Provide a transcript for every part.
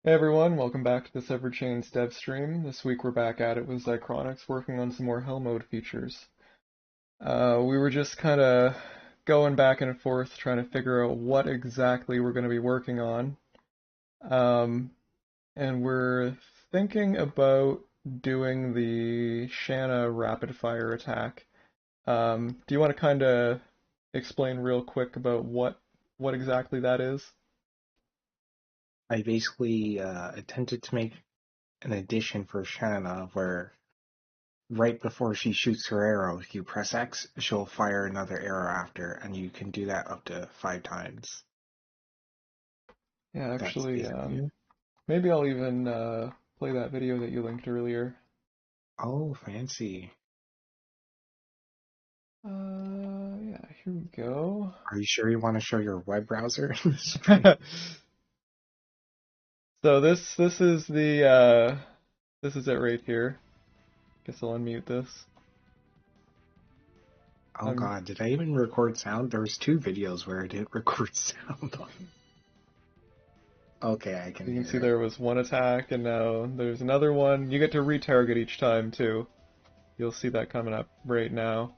Hey everyone, welcome back to the Severed Chains Devstream. This week we're back at it with Zychronics working on some more Hell Mode features. We were just kind of going back and forth trying to figure out what exactly we're going to be working on. Um, and we're thinking about doing the Shanna rapid fire attack. Do you want to kind of explain real quick about what exactly that is? I basically attempted to make an addition for Shanna where right before she shoots her arrow, if you press X, she'll fire another arrow after, and you can do that up to 5 times. Yeah, That's actually, basically it. maybe I'll even play that video that you linked earlier. Oh, fancy. Yeah, here we go. Are you sure you want to show your web browser in the stream? So this is the this is it right here. Guess I'll unmute this. Oh I'm god, did I even record sound? There was two videos where I didn't record sound on. Okay, I can You can hear see it. there was one attack and now there's another one. You get to retarget each time too. You'll see that coming up right now.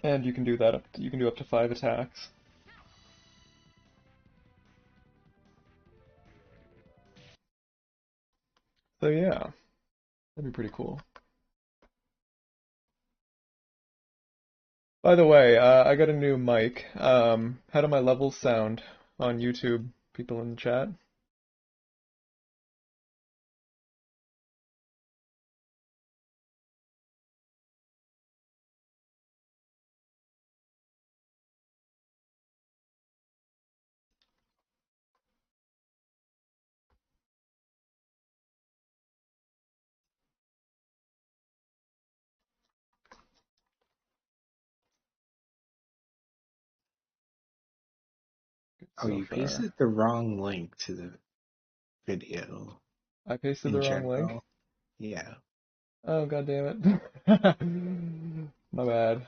And you can do that you can do up to 5 attacks. So yeah, that'd be pretty cool. By the way, I got a new mic. How do my levels sound on YouTube, people in the chat? Good Oh, so you far. pasted the wrong link to the video I pasted the in wrong link. general. Yeah. Oh, god damn it. My bad.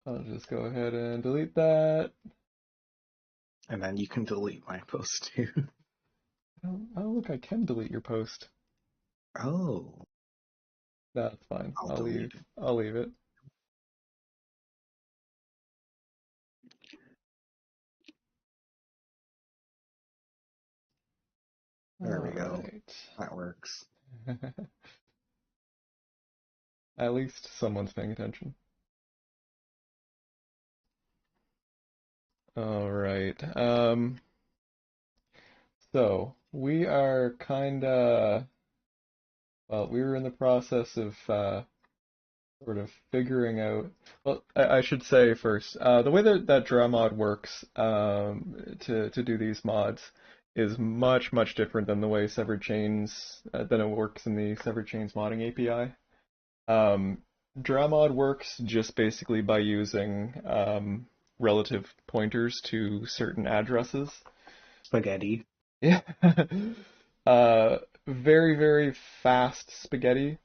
I'll just go ahead and delete that. And then you can delete my post too. Oh, look, I can delete your post. Oh, That's fine. I'll I'll leave. delete it. I'll leave it. There we go. Alright. That works. At least someone's paying attention. Alright. So we are kinda, well, we were in the process of sort of figuring out. Well, I should say first, the way that draw mod works to do these mods is much different than the way Severed Chains than it works in the Severed Chains modding API. Um, draw mod works just basically by using relative pointers to certain addresses. Spaghetti. Yeah. Uh, very fast spaghetti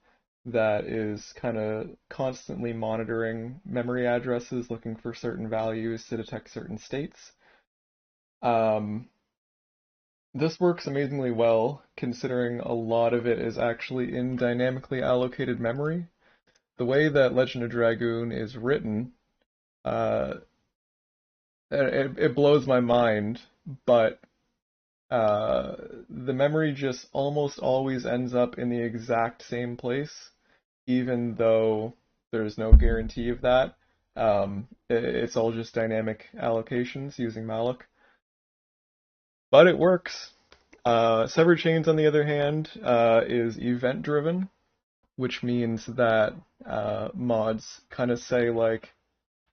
that is kind of constantly monitoring memory addresses, looking for certain values to detect certain states. Um, this works amazingly well, considering a lot of it is actually in dynamically allocated memory. The way that Legend of Dragoon is written, uh, it blows my mind, but the memory just almost always ends up in the exact same place, even though there's no guarantee of that. It's all just dynamic allocations using malloc, but it works. Severed Chains, on the other hand, is event driven, which means that mods kind of say, like,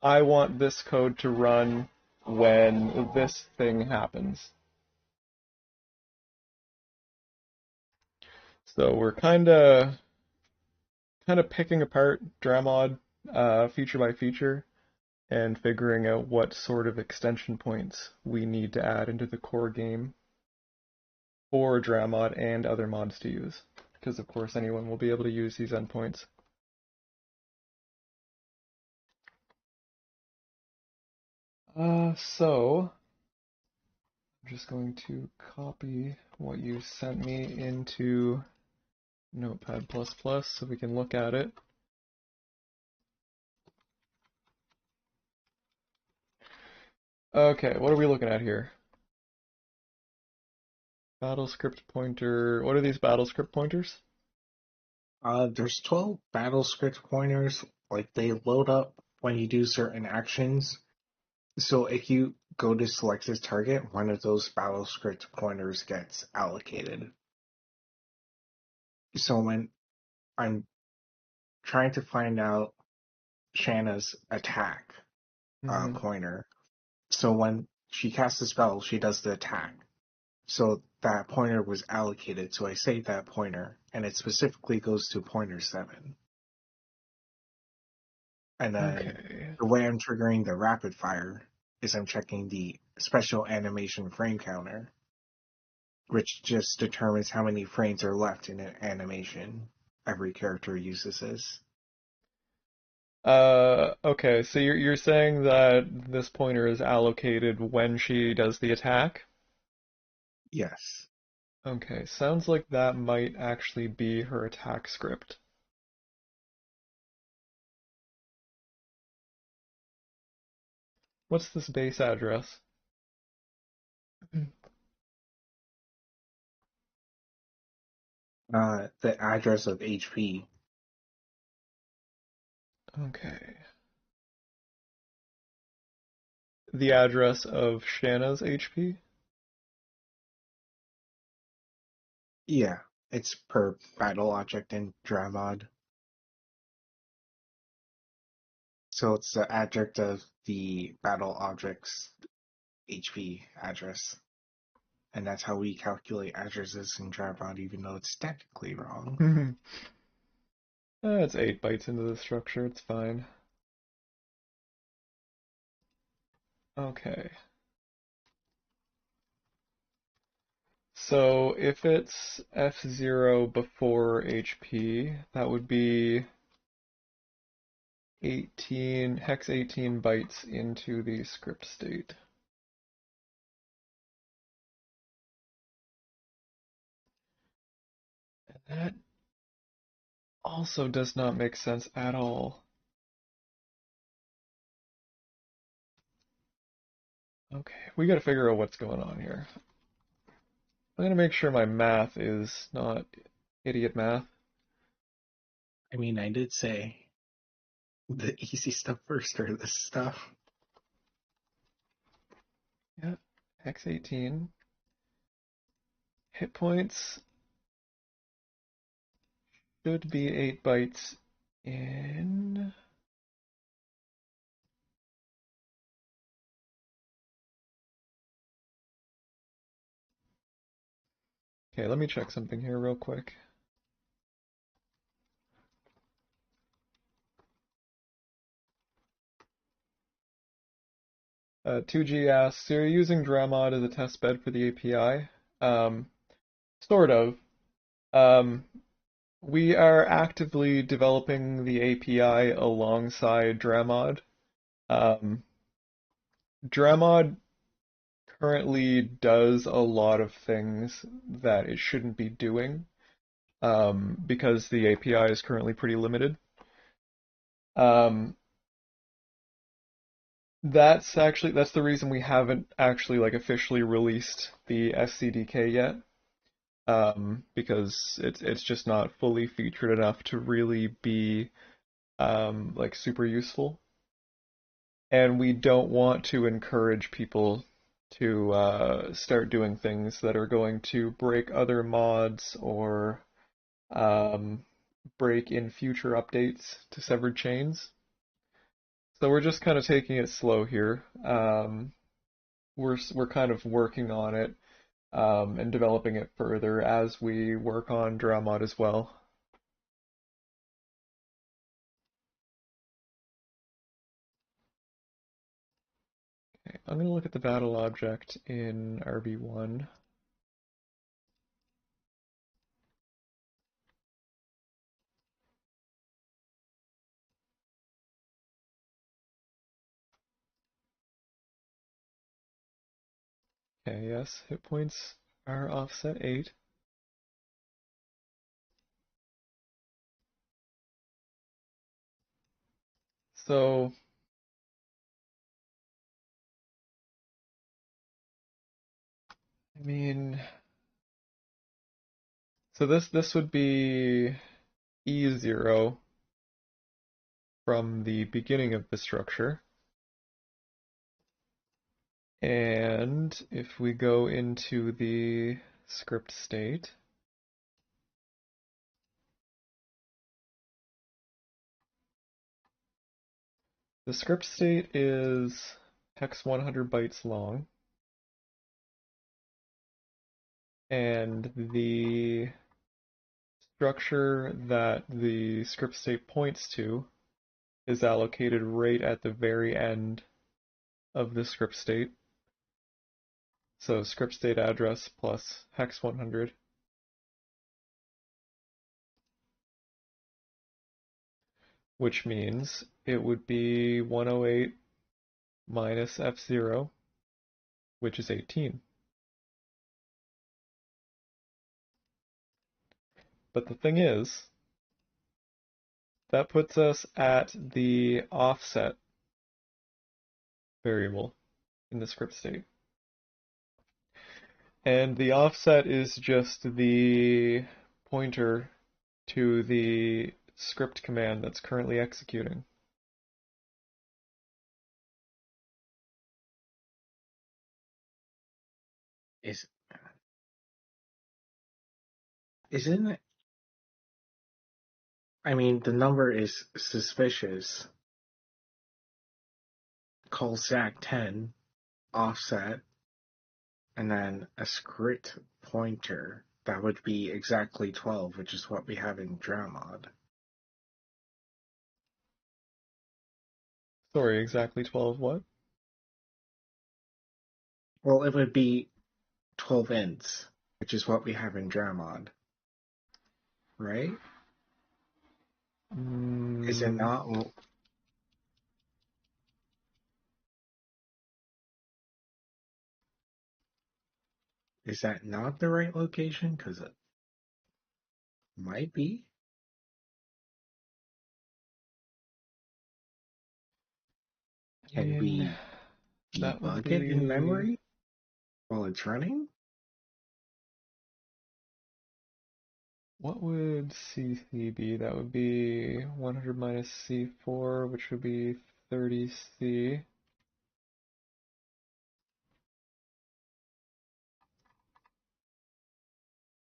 I want this code to run when this thing happens. So we're kind of picking apart Dramod feature by feature and figuring out what sort of extension points we need to add into the core game for Dramod and other mods to use. Because of course anyone will be able to use these endpoints. So I'm just going to copy what you sent me into Notepad++ so we can look at it. Okay, what are we looking at here? Battle script pointer. What are these battle script pointers? There's 12 battle script pointers. Like they load up when you do certain actions. So if you go to select a target, one of those battle script pointers gets allocated. So when I'm trying to find out Shanna's attack Hmm. pointer, so when she casts a spell, she does the attack. So that pointer was allocated, so I save that pointer, and it specifically goes to pointer 7. And then Okay. the way I'm triggering the rapid fire is I'm checking the special animation frame counter, which just determines how many frames are left in an animation. Every character uses this. Okay, so you're saying that this pointer is allocated when she does the attack? Yes. Okay, sounds like that might actually be her attack script. What's this base address? The address of HP. Okay. The address of Shanna's HP? Yeah, it's per battle object in Dramod. So it's the adject of the battle object's HP address. And that's how we calculate addresses in Dramod, even though it's technically wrong. It's 8 bytes into the structure, it's fine. Okay. So if it's F0 before HP, that would be 18, hex 18 bytes into the script state. And that also does not make sense at all. Okay, we gotta figure out what's going on here. I'm gonna make sure my math is not idiot math. I mean, I did say the easy stuff first, or this stuff. Yeah, hex 18. Hit points should be 8 bytes in. Okay, let me check something here real quick. 2G asks, so you're using Dramod as a test bed for the API? Sort of. Um, we are actively developing the API alongside Dramod. Um, Dramod currently does a lot of things that it shouldn't be doing, because the API is currently pretty limited. Um, that's the reason we haven't actually like officially released the SCDK yet. Because it's just not fully featured enough to really be like super useful. And we don't want to encourage people to start doing things that are going to break other mods or um, break in future updates to severed chains. So we're just kind of taking it slow here. We're kind of working on it and developing it further as we work on Dramod as well. Okay, I'm going to look at the battle object in RB1. Okay, yes, hit points are offset 8. So, I mean, so this would be E0 from the beginning of the structure. And if we go into the script state, the script state is hex 100 bytes long, and the structure that the script state points to is allocated right at the very end of the script state. So script state address plus hex 100. Which means it would be 108 minus F0, which is 18. But the thing is, that puts us at the offset variable in the script state. And the offset is just the pointer to the script command that's currently executing. Isn't it? I mean, the number is suspicious. Call stack 10, offset, and then a script pointer. That would be exactly 12, which is what we have in Dramod. Sorry, exactly 12 what? Well, it would be 12 ints, which is what we have in Dramod. Right? Is it not? Is that not the right location? Because it might be. I Can mean, we that would debug it in be... memory while it's running? What would CC be? That would be 100 minus C4, which would be 30C.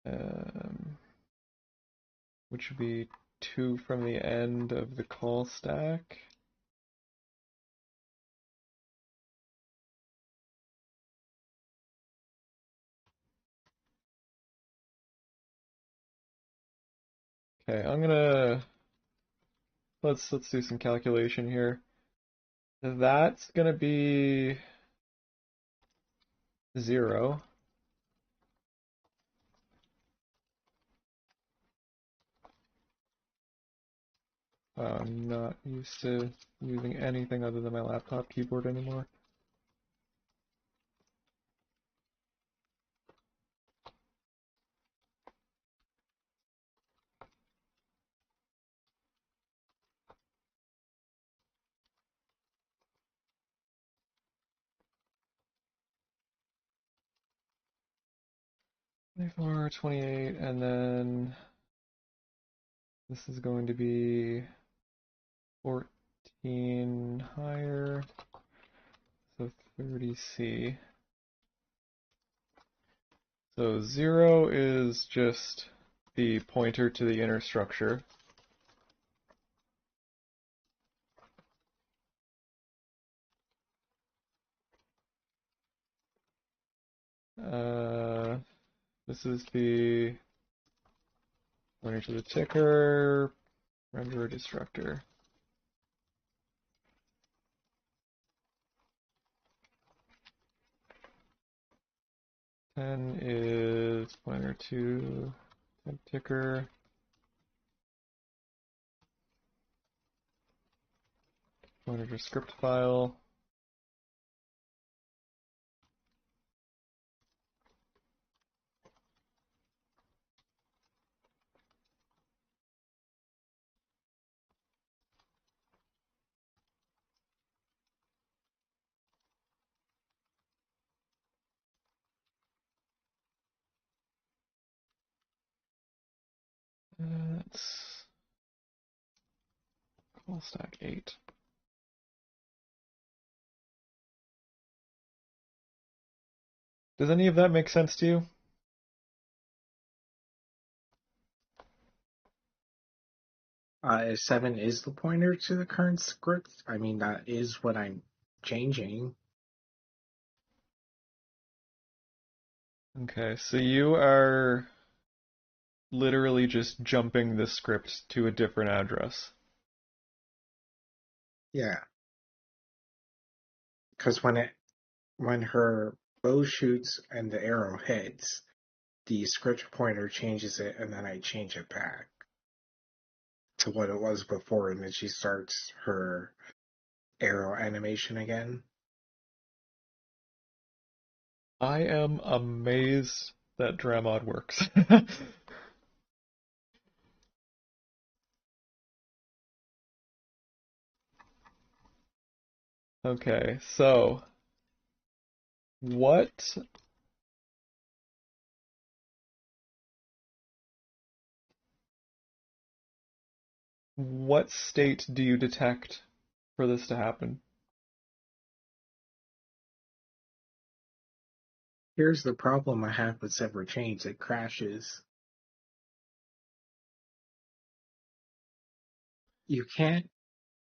Um, which would be 2 from the end of the call stack. Okay, let's do some calculation here. That's gonna be 0. I'm not used to using anything other than my laptop keyboard anymore. Twenty-four, 28, and then this is going to be 14 higher, so 30C. So 0 is just the pointer to the inner structure. This is the pointer to the ticker, renderer destructor. 10 is pointer to the ticker. Pointer to script file. That's call stack 8. Does any of that make sense to you? If 7 is the pointer to the current script, I mean, that is what I'm changing. Okay, so you are literally just jumping the script to a different address. Yeah, because when her bow shoots and the arrow hits, the script pointer changes it, and then I change it back to what it was before, and then she starts her arrow animation again. I am amazed that Dramod works. Okay, so what what state do you detect for this to happen? Here's the problem I have with Sever Chains: it crashes. You can't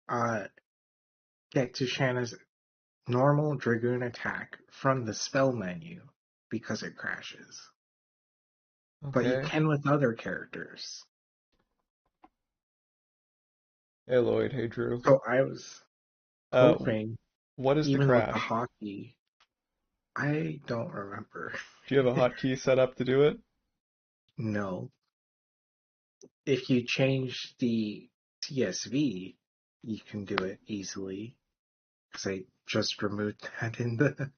uh, get to Shanna's normal Dragoon attack from the spell menu because it crashes. But you Okay. can with other characters. Hey Lloyd, hey Drew. So I was Uh, hoping, what is the even with the crash? hockey, I don't remember. Do you have a hotkey set up to do it? No. If you change the CSV, you can do it easily. Because I just removed that in the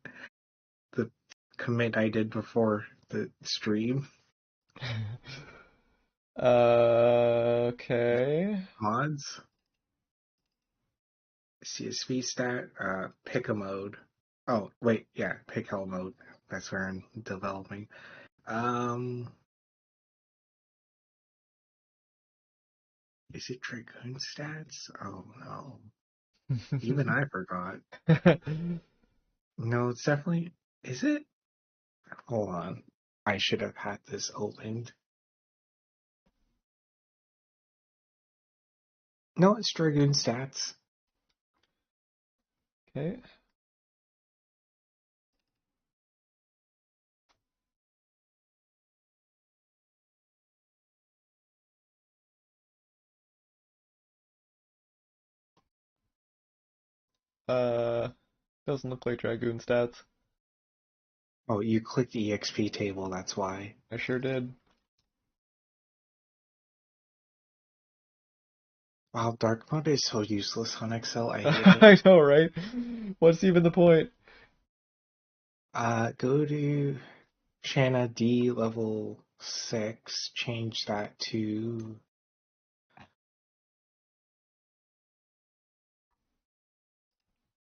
commit I did before the stream. Okay. Mods, CSV stat, pick a mode. Oh, wait, yeah, pick hell mode. That's where I'm developing. Um, is it Dragoon stats? Oh no. Even I forgot. No, it's definitely. Is it? Hold on. I should have had this opened. No, it's Dragoon stats. Okay. Uh, doesn't look like Dragoon stats. Oh, you clicked the EXP table, that's why. I sure did. Wow, dark mode is so useless on Excel, I hate it. I know, right? What's even the point? Go to Shanna D level 6, change that to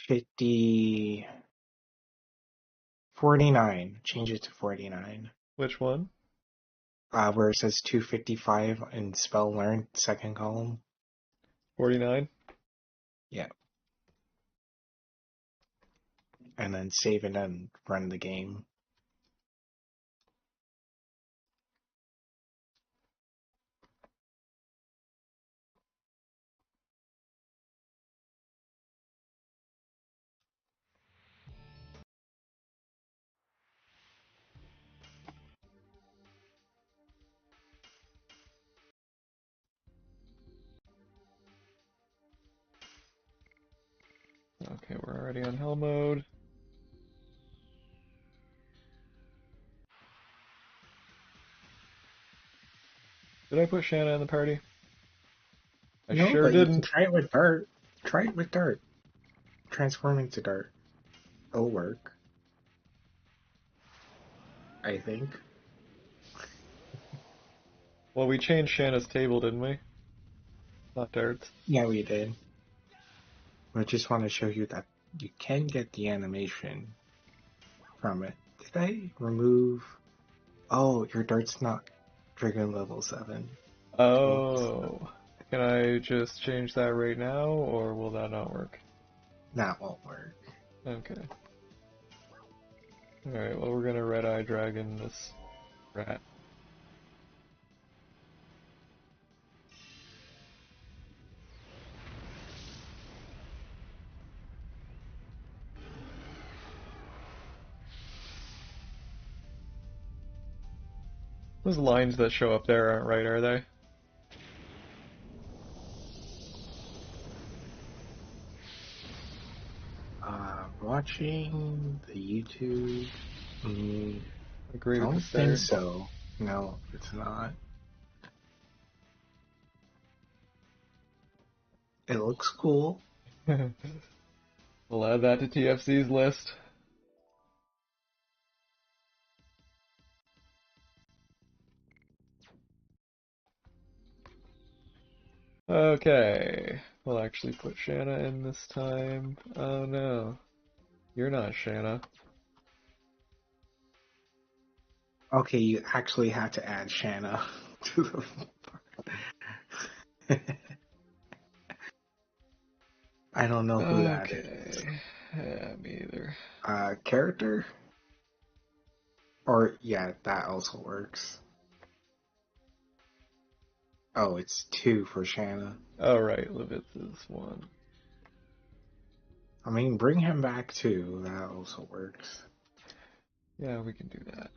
50, 49. Change it to 49. Which one? Where it says 255 in spell learned, second column. 49? Yeah. And then save it and run the game. Okay, we're already on hell mode. Did I put Shanna in the party? I No, sure but you can didn't. try it with Dart. Try it with Dart. Transform into Dart. It'll work, I think. Well, we changed Shanna's table, didn't we? Not darts. Yeah, we did. I just want to show you that you can get the animation from it. Did I remove... Oh, your Dart's not Dragon level 7. Oops, Oh, can I just change that right now, or will that not work? that won't work. Okay. Alright, well we're gonna Red Eye Dragon this rat. Those lines that show up there aren't right, are they? Watching the YouTube. I Agreed if don't it's think there. so. No, it's not. It looks cool. We'll add that to TFC's list. Okay, we'll actually put Shanna in this time. Oh no, you're not Shanna. Okay, you actually had to add Shanna to the. I don't know who that is. Okay, yeah, me either. Character? Or, yeah, that also works. Oh, it's 2 for Shanna. Oh right, Levitz is one. I mean, bring him back too. That also works. Yeah, we can do that.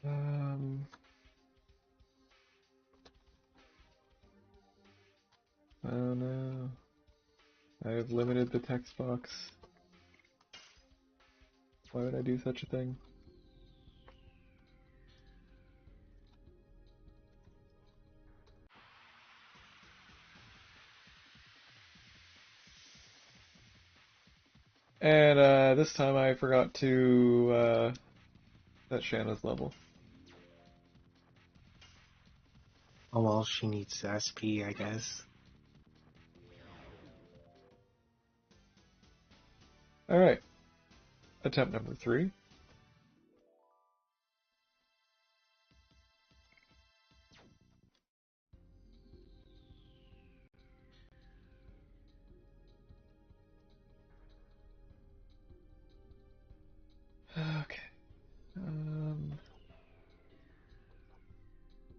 Um, oh no, I have limited the text box. Why would I do such a thing? And this time I forgot to set Shanna's level. Oh well, she needs SP, I guess. Alright, attempt number 3. Okay.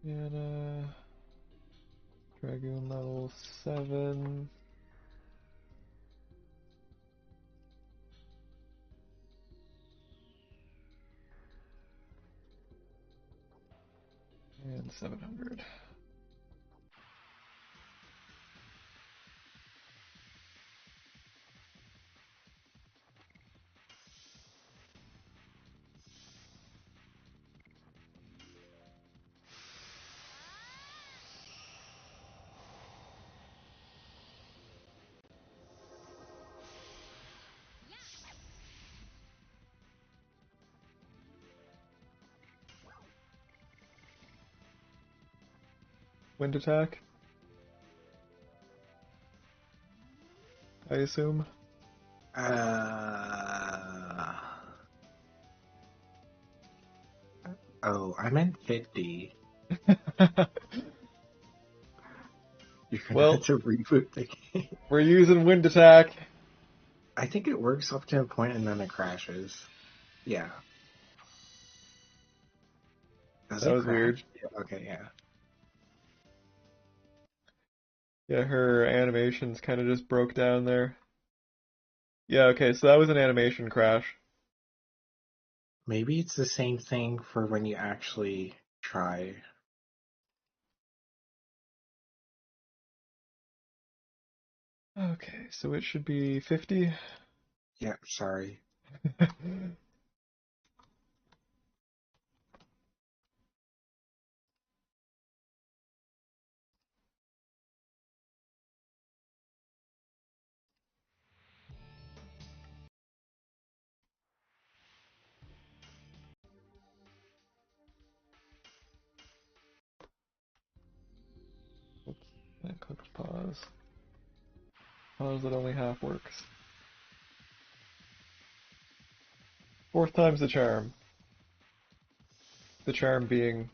Shanna, Dragoon level 7. And 700. Wind attack, I assume. Uh. Oh, I meant 50. You're gonna have Well, to reboot the game. we're using wind attack. I think it works up to a point and then it crashes. Yeah. Does That it was weird. crash? Yeah, okay, yeah. Yeah, her animations kind of just broke down there. Yeah, okay, so that was an animation crash. Maybe it's the same thing for when you actually try. Okay, so it should be 50. Yeah, sorry. Oops, I clicked pause. How does it only half works? Fourth time's the charm. The charm being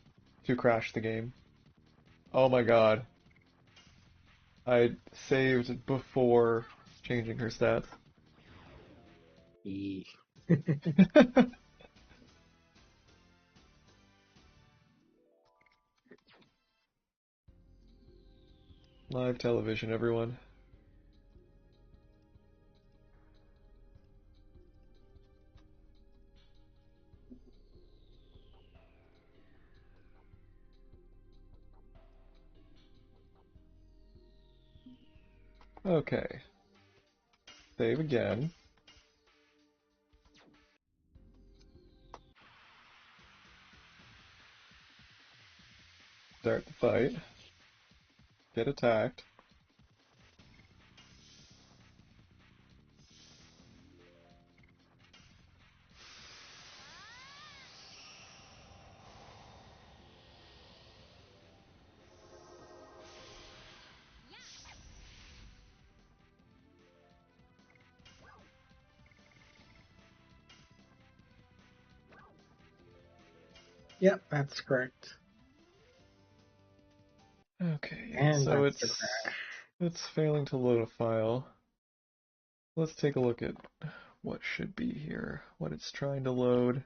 to crash the game. Oh my god. I saved before changing her stats. E. Live television, everyone. Okay. Save again. Start the fight. Get attacked. Yep, that's correct. Okay, yeah, And so that's the crash. it's failing to load a file. Let's take a look at what should be here, what it's trying to load.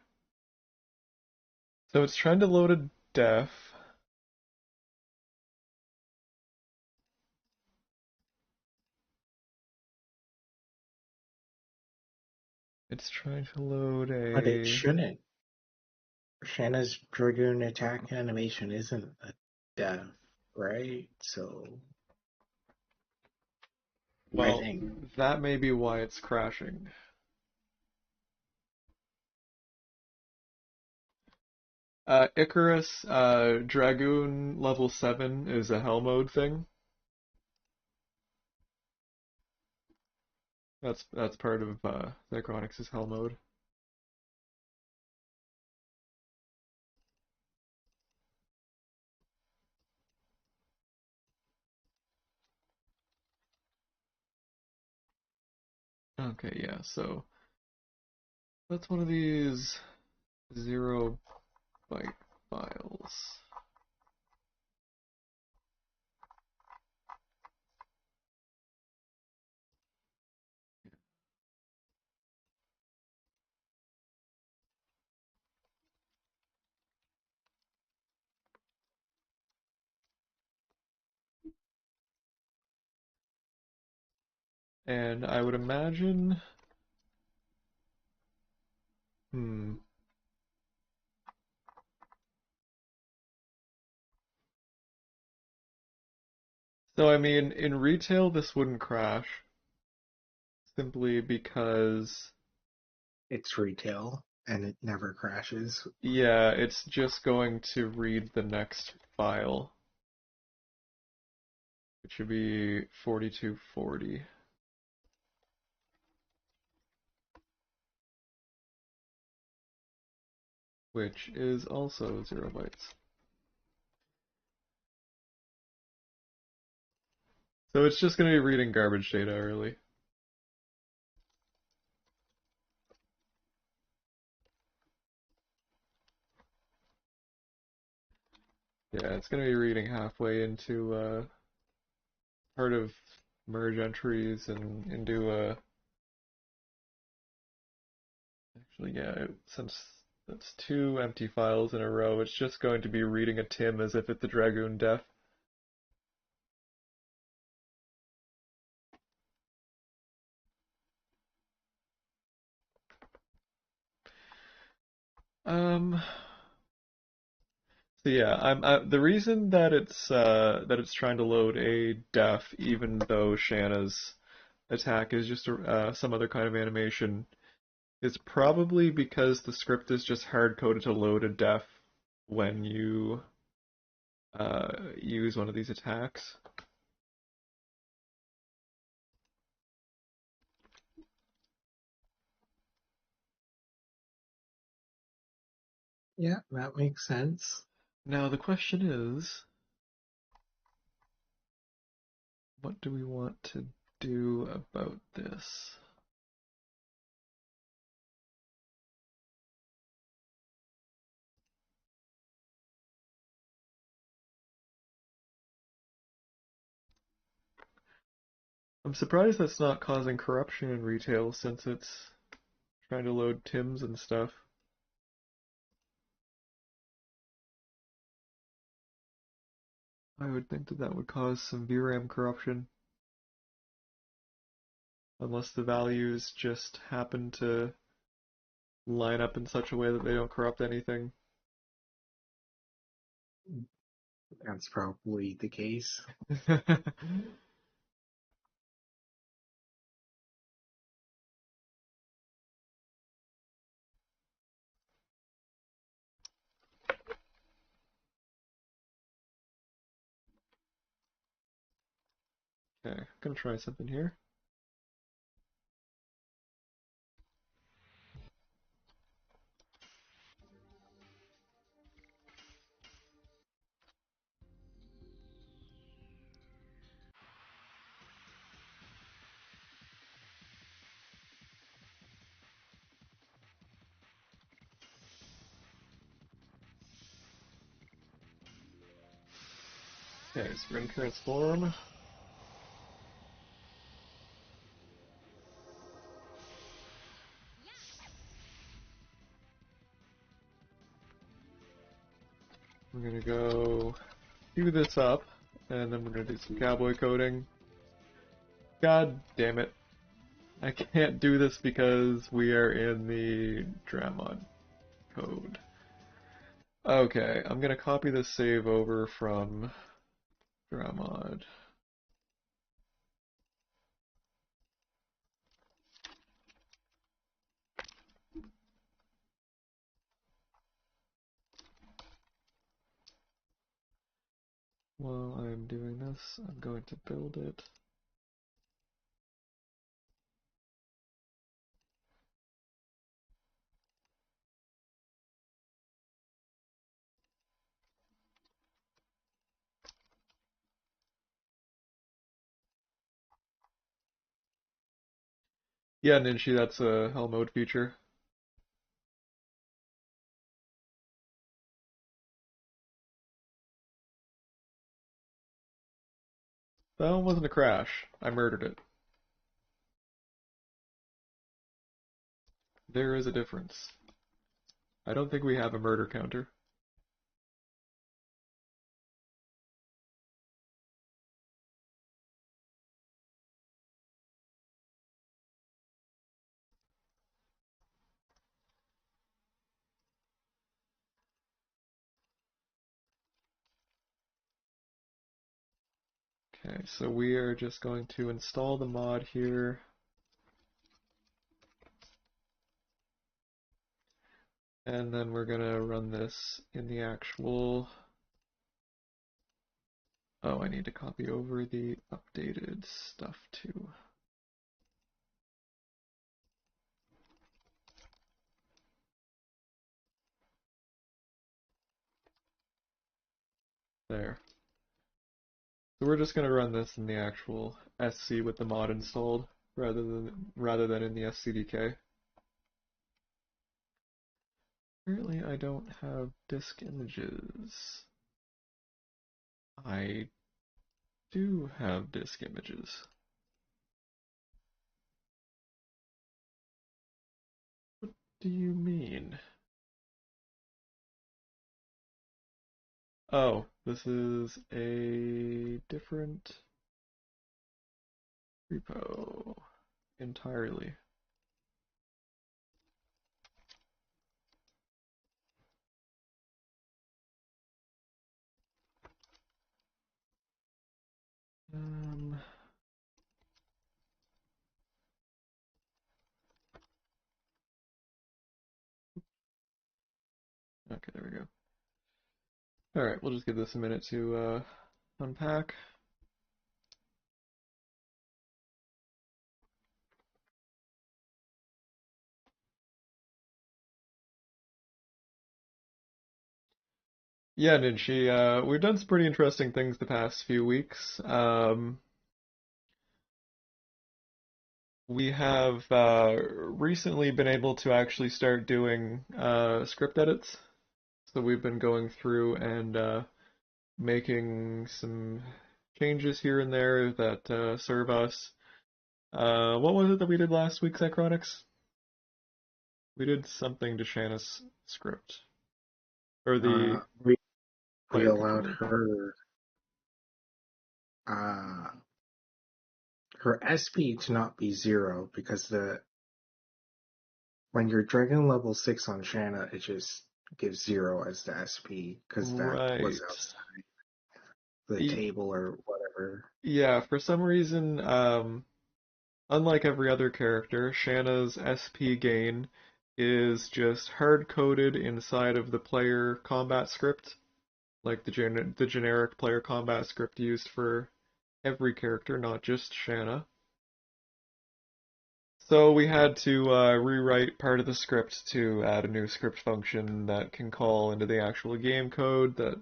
So it's trying to load a def. It's trying to load But it a... shouldn't. Shanna's Dragoon attack animation isn't a death, right? So I Well, think that may be why it's crashing. Icarus, Dragoon level 7 is a hell mode thing. That's part of Zychronix's hell mode. Okay, yeah, so that's one of these 0 byte files. And I would imagine, hmm. So I mean, in retail this wouldn't crash, simply because, it's retail and it never crashes. yeah, it's just going to read the next file, which should be 4240, which is also 0 bytes. So it's just going to be reading garbage data early. Yeah, it's going to be reading halfway into part of merge entries and into actually, yeah, since that's 2 empty files in a row, it's just going to be reading a Tim as if it's a Dragoon def. Um, so yeah, the reason that it's trying to load a def, even though Shanna's attack is just some other kind of animation, is probably because the script is just hard coded to load a def when you use one of these attacks. Yeah, that makes sense. Now the question is, what do we want to do about this? I'm surprised that's not causing corruption in retail since it's trying to load Tims and stuff. I would think that that would cause some VRAM corruption, unless the values just happen to line up in such a way that they don't corrupt anything. That's probably the case. Okay, I'm gonna try something here. Okay, so we're gonna transform. We're gonna go do this up, and then we're gonna do some cowboy coding. God damn it. I can't do this because we are in the Dramod code. Okay, I'm gonna copy this save over from Dramod. While I'm doing this, I'm going to build it. Yeah, Ninshi, that's a hell mode feature. That one wasn't a crash. I murdered it. There is a difference. I don't think we have a murder counter. Okay, so we are just going to install the mod here. And then we're gonna run this in the actual... Oh, I need to copy over the updated stuff too. There. So we're just gonna run this in the actual SC with the mod installed rather than in the SCDK. Apparently I don't have disk images. I do have disk images. What do you mean? Oh, this is a different repo entirely. Um, okay, there we go. Alright, we'll just give this a minute to unpack. Yeah, Ninshi, we've done some pretty interesting things the past few weeks. We have recently been able to actually start doing script edits. So we've been going through and making some changes here and there that serve us. What was it that we did last week, Psychronics? We did something to Shanna's script, or the We player allowed controller. uh, her SP to not be 0 because when you're Dragon level 6 on Shanna, it just gives 0 as the SP because that was Right. outside the E- table or whatever. yeah, for some reason, unlike every other character, Shanna's SP gain is just hard-coded inside of the player combat script, like the generic player combat script used for every character, not just Shanna. So we had to rewrite part of the script to add a new script function that can call into the actual game code that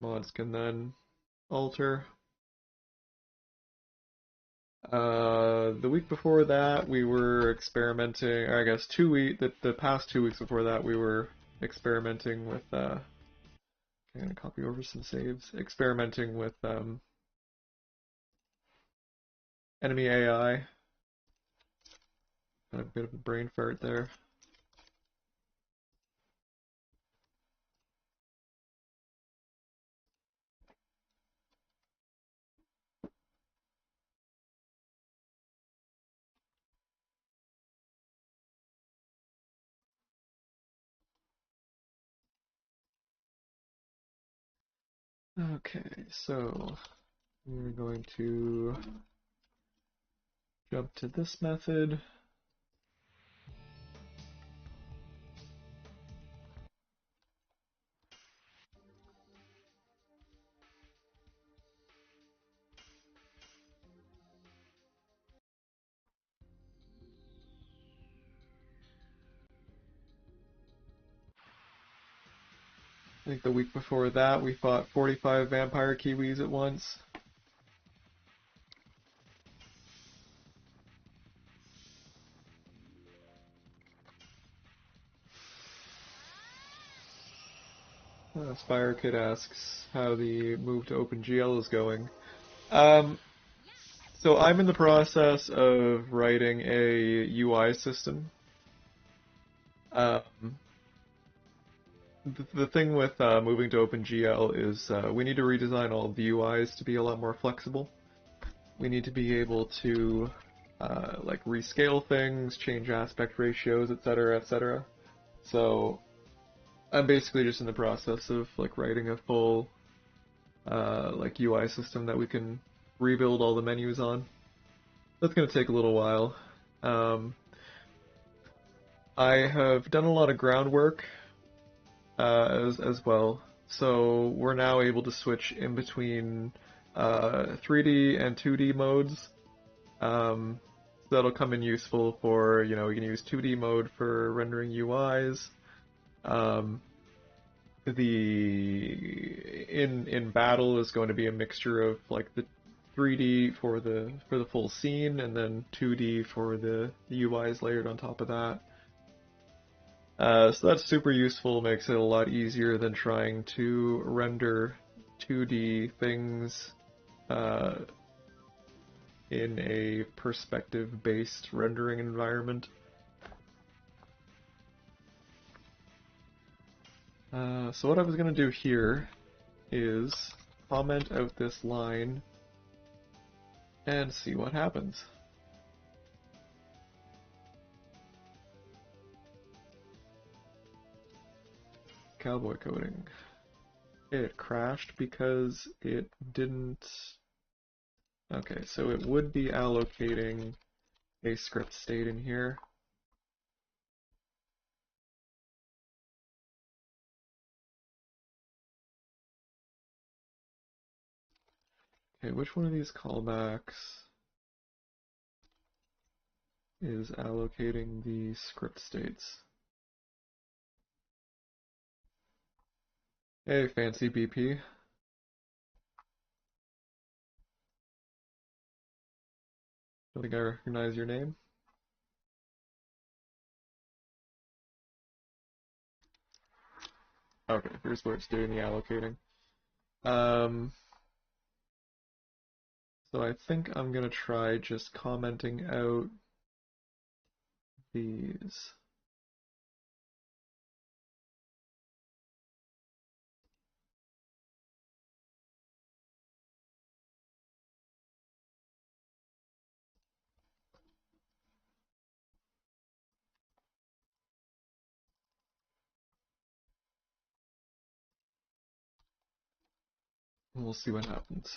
mods can then alter. The week before that, we were experimenting, or I guess the past 2 weeks before that, we were experimenting with, I'm gonna copy over some saves, experimenting with enemy AI. Got a bit of a brain fart there. Okay, so we're going to jump to this method. I think the week before that, we fought 45 vampire kiwis at once. Spire Kid asks how the move to OpenGL is going. Um, so I'm in the process of writing a UI system. Um, the thing with moving to OpenGL is we need to redesign all of the UIs to be a lot more flexible. We need to be able to like rescale things, change aspect ratios, etc., etc. So I'm basically just in the process of like writing a full like UI system that we can rebuild all the menus on. That's going to take a little while. Um, I have done a lot of groundwork as well, so we're now able to switch in between 3D and 2D modes. Um, so that'll come in useful for, you can use 2D mode for rendering UIs. Um, in battle is going to be a mixture of like the 3D for the full scene and then 2D for the UIs layered on top of that. So that's super useful, makes it a lot easier than trying to render 2D things uh, in a perspective-based rendering environment. So what I was going to do here is comment out this line and see what happens. Cowboy coding. It crashed because it didn't... Okay, so it would be allocating a script state in here. Okay, which one of these callbacks is allocating the script states? Hey, fancy BP. Don't think I recognize your name. Okay, here's where it's doing the allocating. Um, so I think I'm gonna try just commenting out these. And we'll see what happens.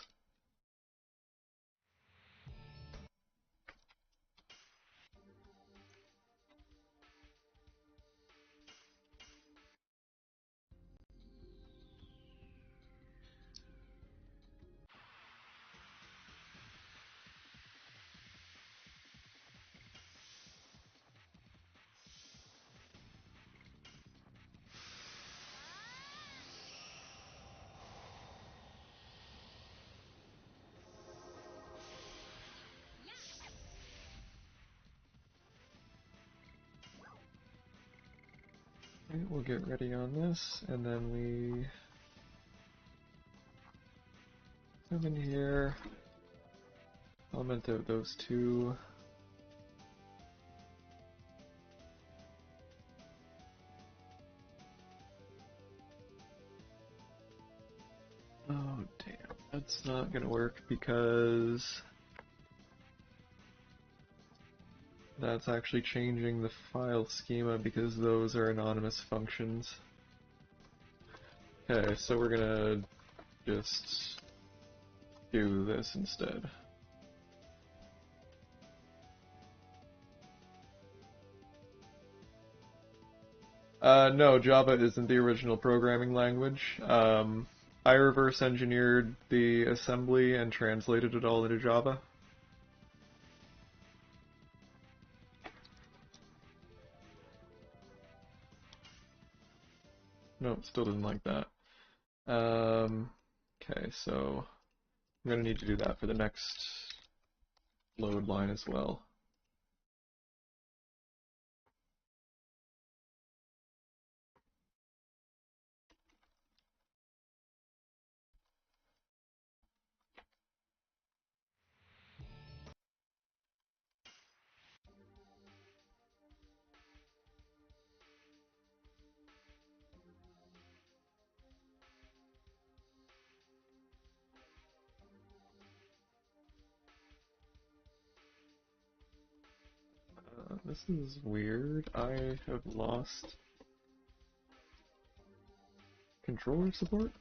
Okay, we'll get ready on this, and then we come in here, comment out those two. Oh damn, that's not gonna work because that's actually changing the file schema because those are anonymous functions. Okay, so we're gonna just do this instead. No, Java isn't the original programming language. I reverse engineered the assembly and translated it all into Java. No, still didn't like that. Okay, so I'm gonna need to do that for the next load line as well. This is weird. I have lost controller support,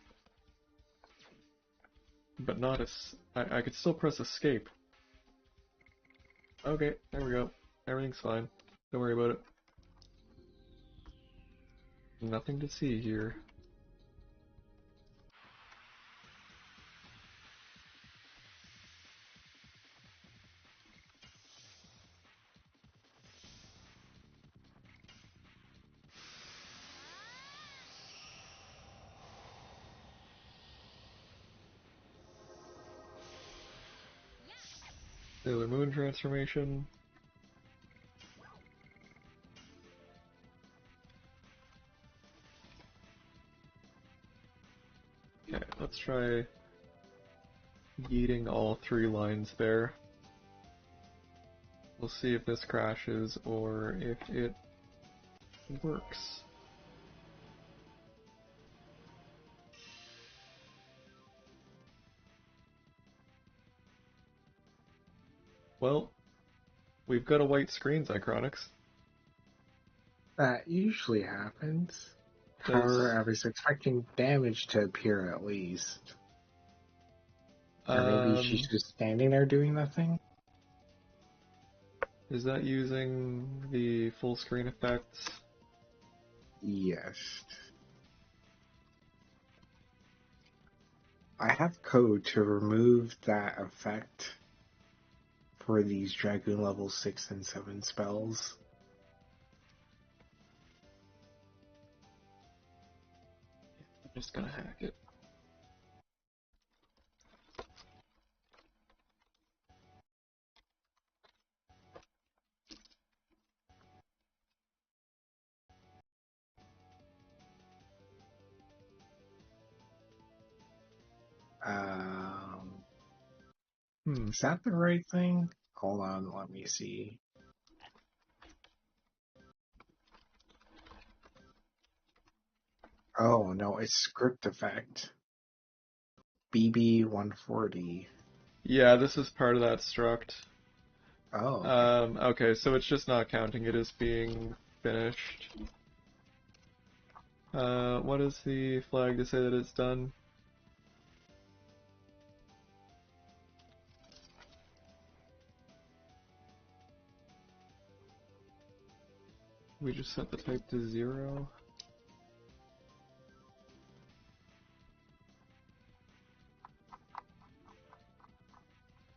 but not as I could still press escape. Okay, there we go. Everything's fine. Don't worry about it. Nothing to see here. Sailor Moon transformation. Okay, let's try yeeting all three lines there. We'll see if this crashes or if it works. Well, we've got a white screen, Zychronics. That usually happens. Does However, I was expecting damage to appear at least. Or maybe she's um just standing there doing nothing? is that using the full screen effects? Yes. I have code to remove that effect for these Dragoon level 6 and 7 spells. I'm just gonna hack it. Um, Hmm. is that the right thing? Hold on, let me see. Oh no, it's script effect. BB 140. Yeah, this is part of that struct. Oh, okay. Okay, so it's just not counting it as being finished. What is the flag to say that it's done? We just set the type to 0.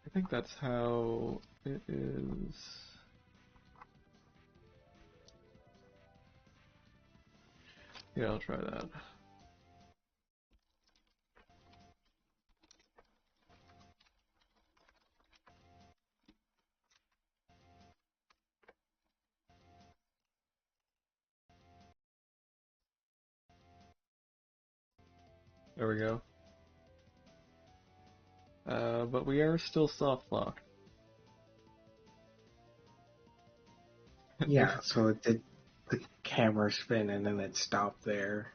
I think that's how it is. Yeah, I'll try that. There we go. But we are still soft locked. Yeah, so it did the camera spin and then it stopped there.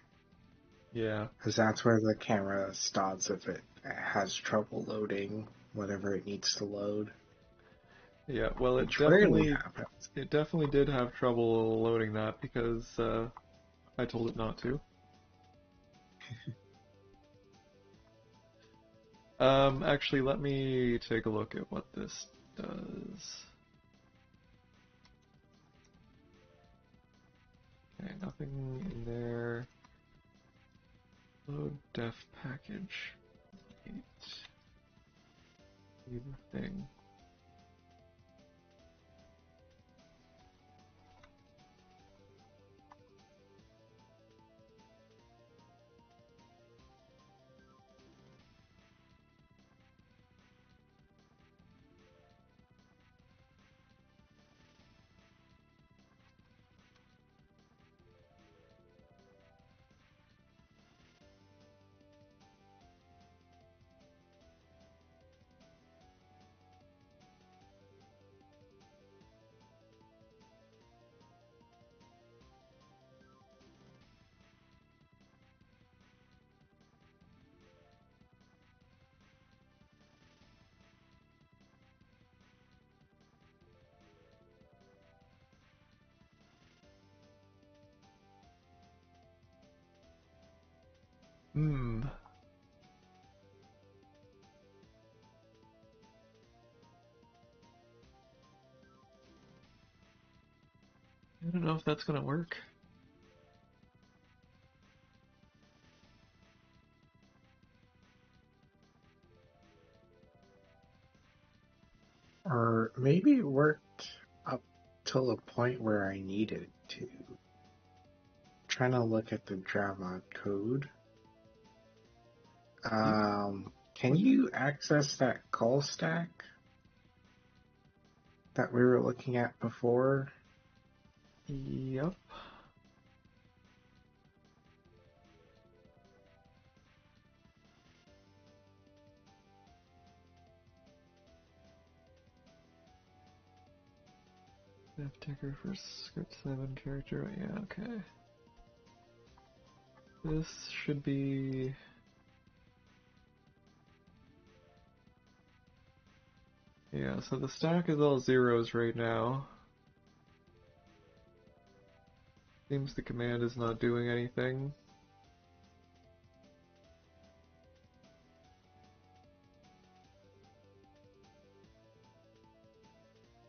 Yeah, Because that's where the camera stops if it has trouble loading whatever it needs to load. yeah. Well, Which rarely happens. it definitely did have trouble loading that because I told it not to. Actually, let me take a look at what this does. Okay, nothing in there. Load def package. Leave the thing. Hmm. I don't know if that's gonna work. Or maybe it worked up till a point where I needed to. Trying to look at the Java code. You, Can what? you access that call stack that we were looking at before? Yep. Def ticker for script 7 character. Yeah, okay. This should be. Yeah, so the stack is all zeros right now. Seems the command is not doing anything.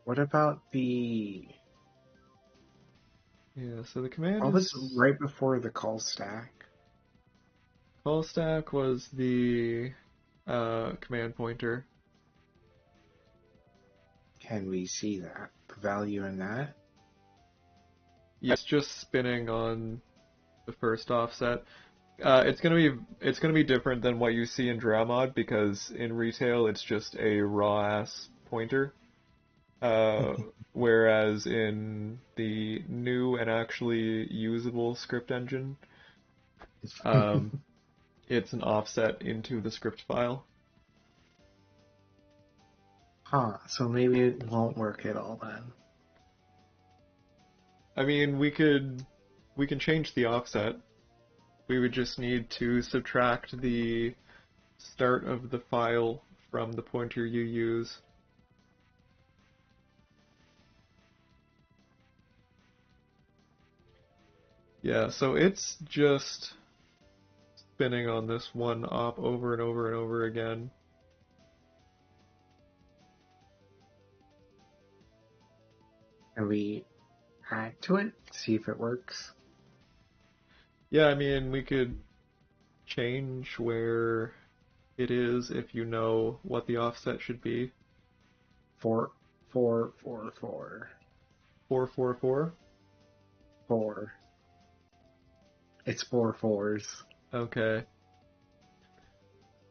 What about the... Yeah, so the command What was is. right before the call stack? Call stack was the command pointer. Can we see that? The value in that? Yeah, it's just spinning on the first offset. It's gonna be different than what you see in Dramod because in retail it's just a raw ass pointer. Uh, Whereas in the new and actually usable script engine, um, it's an offset into the script file. Huh, so maybe it won't work at all then. I mean, we can change the offset. We would just need to subtract the start of the file from the pointer you use. Yeah, so it's just spinning on this one op over and over and over again. Can we hack to it? See if it works? Yeah, I mean, we could change where it is if you know what the offset should be. 4, 4, 4, 4, 444? 4. It's 4 fours. Okay.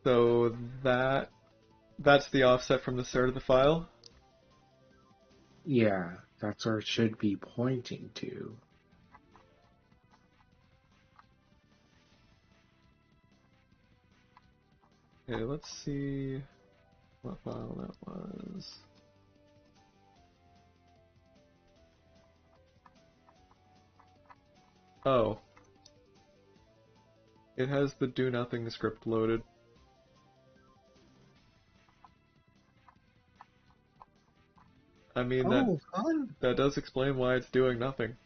So that's the offset from the start of the file? Yeah, that's where it should be pointing to. Okay, let's see what file that was. Oh, it has the do nothing script loaded. I mean, Oh, fun! that does explain why it's doing nothing.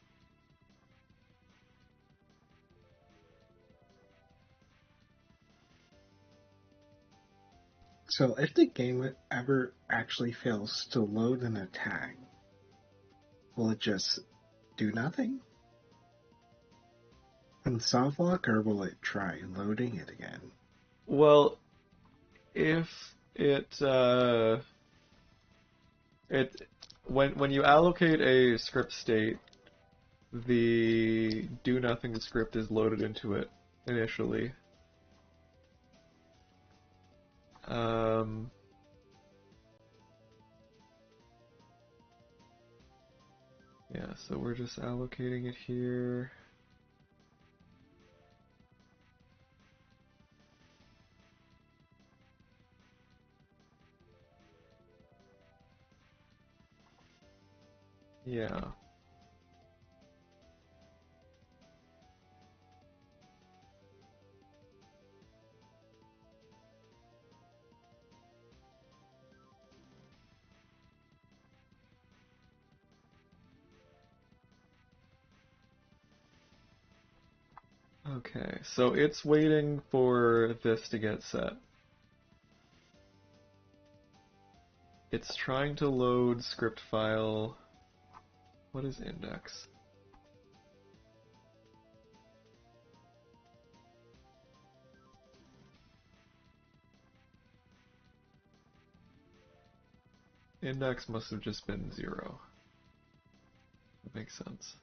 So if the game ever actually fails to load an attack, will it just do nothing and softlock, or will it try loading it again? Well, if it when you allocate a script state, the do nothing script is loaded into it initially. Um, yeah, so we're just allocating it here. Yeah. Okay, so it's waiting for this to get set. It's trying to load script file. What is index? Index must have just been 0. That makes sense.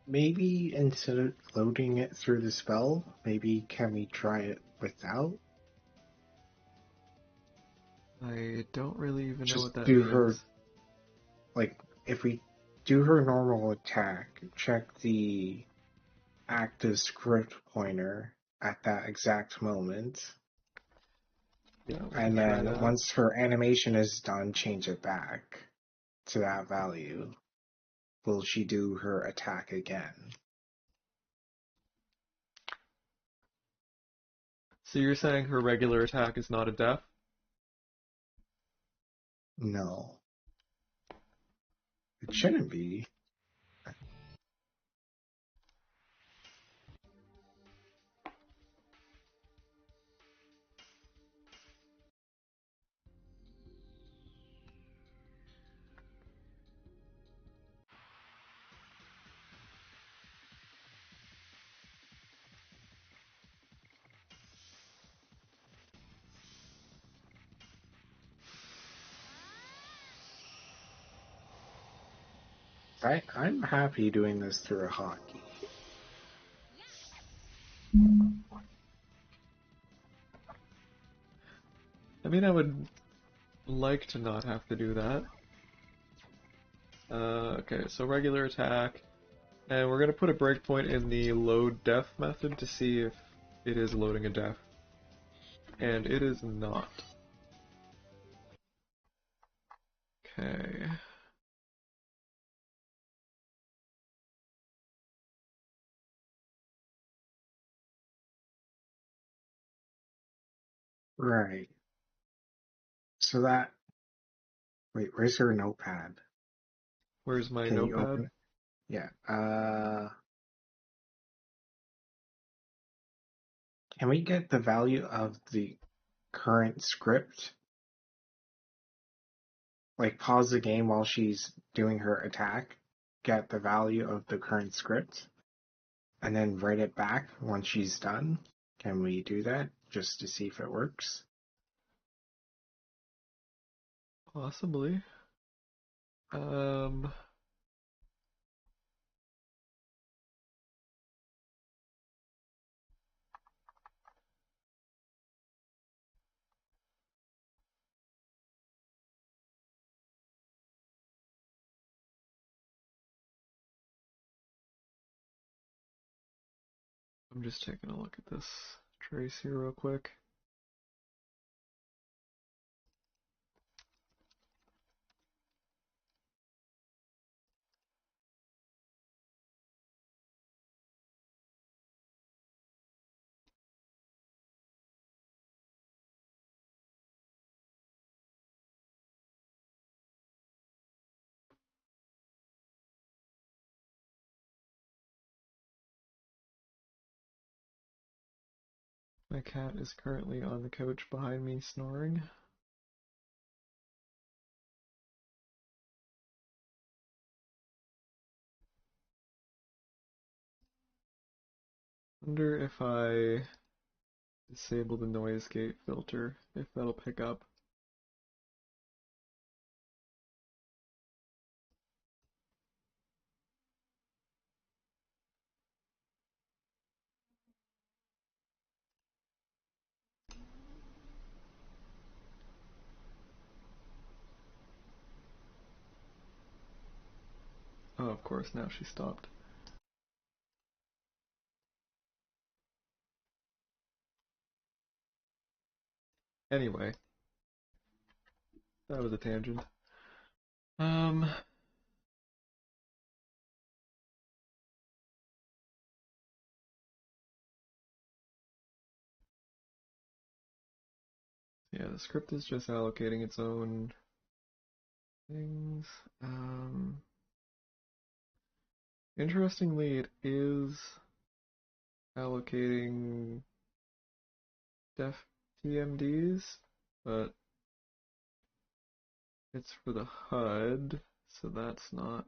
Maybe instead of loading it through the spell, maybe can we try it without? I don't really even know what Just that do her, means. like, if we do her normal attack, check the active script pointer at that exact moment, Yeah, we can and try then that. once her animation is done, change it back to that value. Will she do her attack again? So you're saying her regular attack is not a def? No. It shouldn't be. I'm happy doing this through a hotkey. I mean, I would like to not have to do that. Okay, so regular attack. And we're going to put a breakpoint in the load def method to see if it is loading a def. And it is not. Okay. Right. So that. Wait, where's your notepad? Where's my Can you notepad? open it? Yeah. Can we get the value of the current script? Like, pause the game while she's doing her attack, get the value of the current script, and then write it back once she's done? Can we do that just to see if it works? Possibly. Um, I'm just taking a look at this trace here real quick. My cat is currently on the couch behind me snoring. Wonder if I disable the noise gate filter, if that'll pick up. Oh, of course, now she stopped. Anyway, that was a tangent. Um, yeah, the script is just allocating its own things. Interestingly, it is allocating def TMDs, but it's for the HUD, so that's not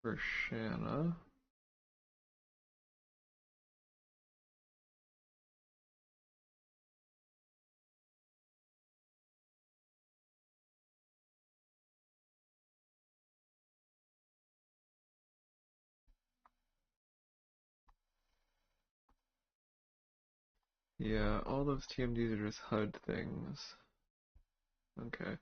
for Shanna. Yeah, all those TMDs are just HUD things. Okay.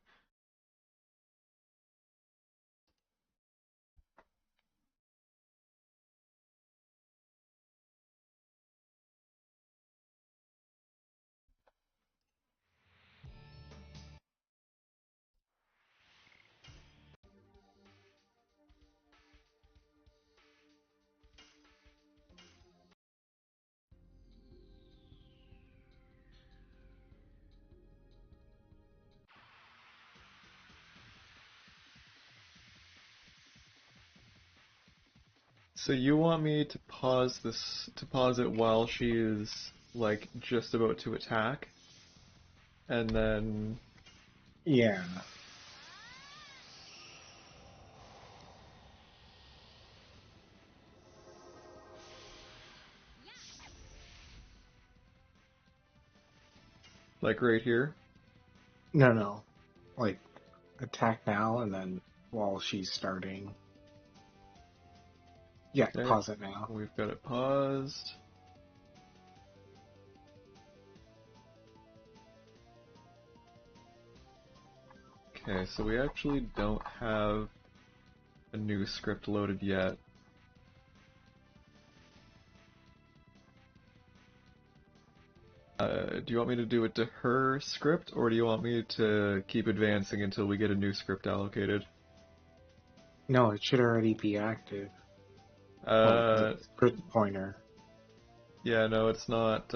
So you want me to pause it while she is, like, just about to attack? And then, Yeah. like, right here? No, no. Like, attack now and then while she's starting. Yeah, Okay, pause it now. we've got it paused. Okay, so we actually don't have a new script loaded yet. Do you want me to do it to her script, or do you want me to keep advancing until we get a new script allocated? No, it should already be active. Well, the Uh, script pointer. yeah, no, it's not.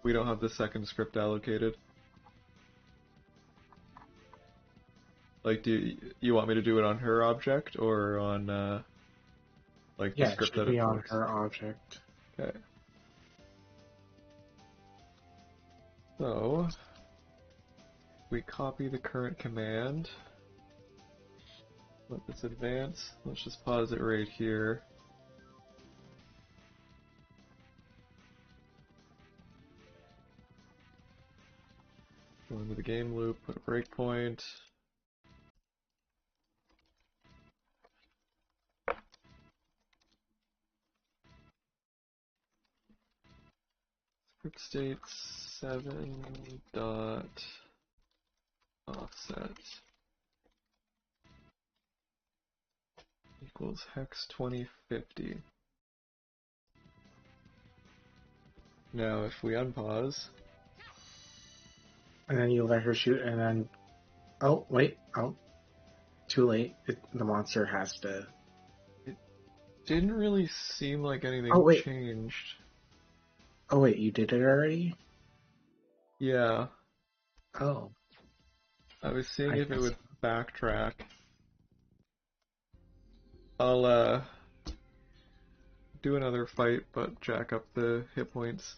We don't have the second script allocated. Like, do you want me to do it on her object or on like the Yeah, it script should that be it on forks? her object. Okay. So we copy the current command. Let this advance. Let's just pause it right here. Go into the game loop, put a breakpoint. Script state 7 dot offset equals hex 2050. Now if we unpause, And then you let her shoot, and then... Oh, wait. Oh, too late. The monster has to... it didn't really seem like Oh, anything wait. changed. Oh, wait, you did it already? Yeah, Oh, I was seeing I if it guess. would backtrack. I'll do another fight, but jack up the hit points.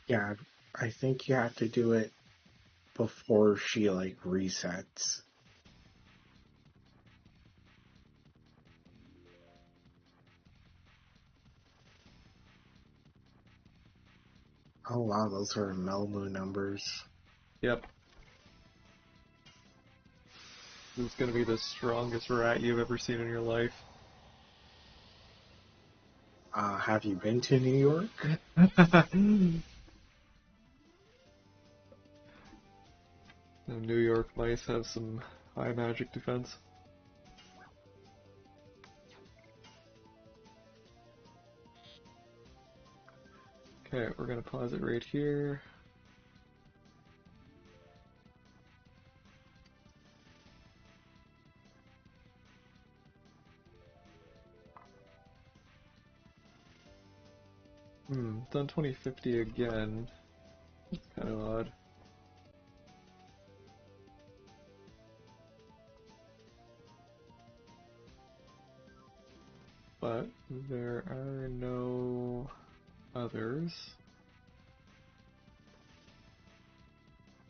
Yeah, I think you have to do it before she, like, resets. Oh, wow, those are Melmu numbers. Yep, this is gonna be the strongest rat you've ever seen in your life. Have you been to New York? The New York mice have some high magic defense. Okay, we're gonna pause it right here. Done 2050 again. That's kind of odd. But there are no others.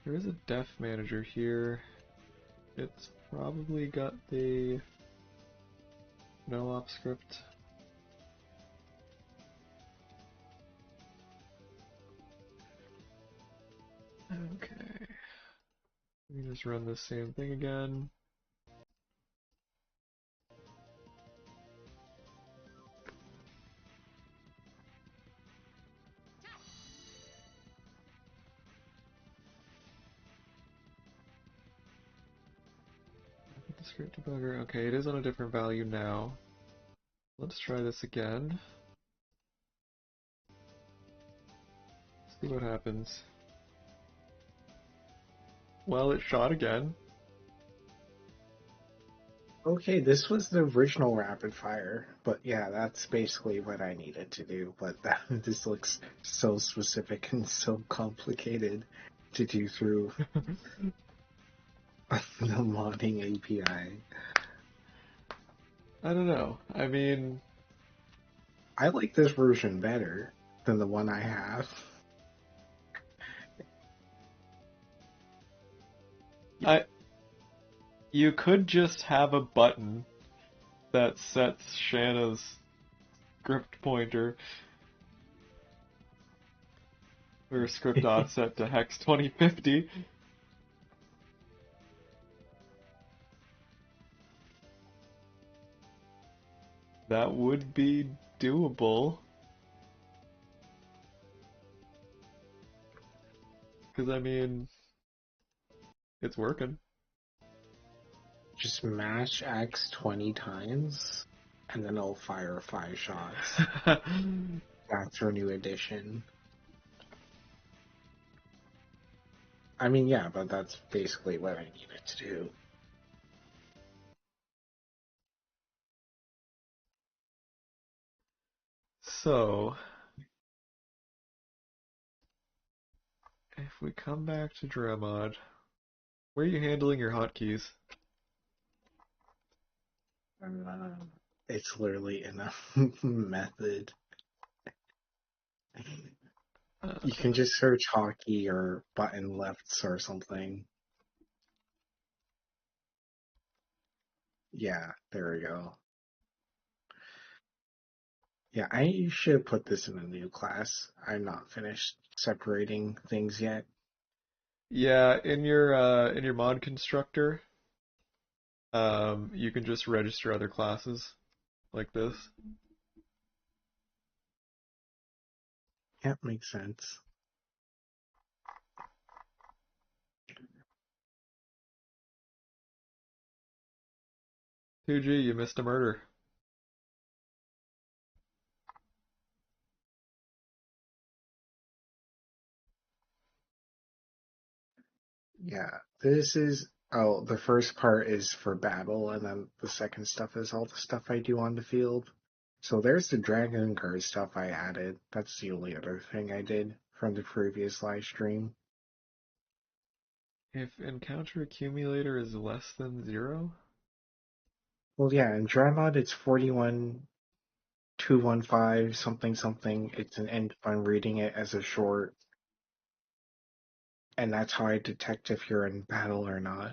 There is a def manager here. It's probably got the no op script. Okay. We can just run the same thing again. The script debugger. Okay, it is on a different value now. Let's try this again. See what happens. Well, it shot again. Okay, this was the original rapid fire, but yeah, that's basically what I needed to do. But this looks so specific and so complicated to do through the modding API. I don't know. I mean, I like this version better than the one I have. I you could just have a button that sets Shanna's script pointer or script offset to hex 2050. That would be doable. Because, I mean, it's working. Just mash X 20 times. and then it'll fire 5 shots. That's her new addition. I mean, yeah, but that's basically what I needed to do. So, if we come back to Dramod, where are you handling your hotkeys? Uh, it's literally in a method. You can just search hockey or button lefts or something. Yeah, there we go. Yeah, I should put this in a new class. I'm not finished separating things yet. Yeah, in your mod constructor, you can just register other classes like this. Yeah, makes sense. 2G, you missed a murder. Yeah, this is, oh, the first part is for battle, and then the second stuff is all the stuff I do on the field. So there's the Dragoon card stuff I added. That's the only other thing I did from the previous live stream. If encounter accumulator is less than 0? Well, yeah, in Dramod it's 41215 something something. It's an end if I'm reading it as a short, and that's how I detect if you're in battle or not.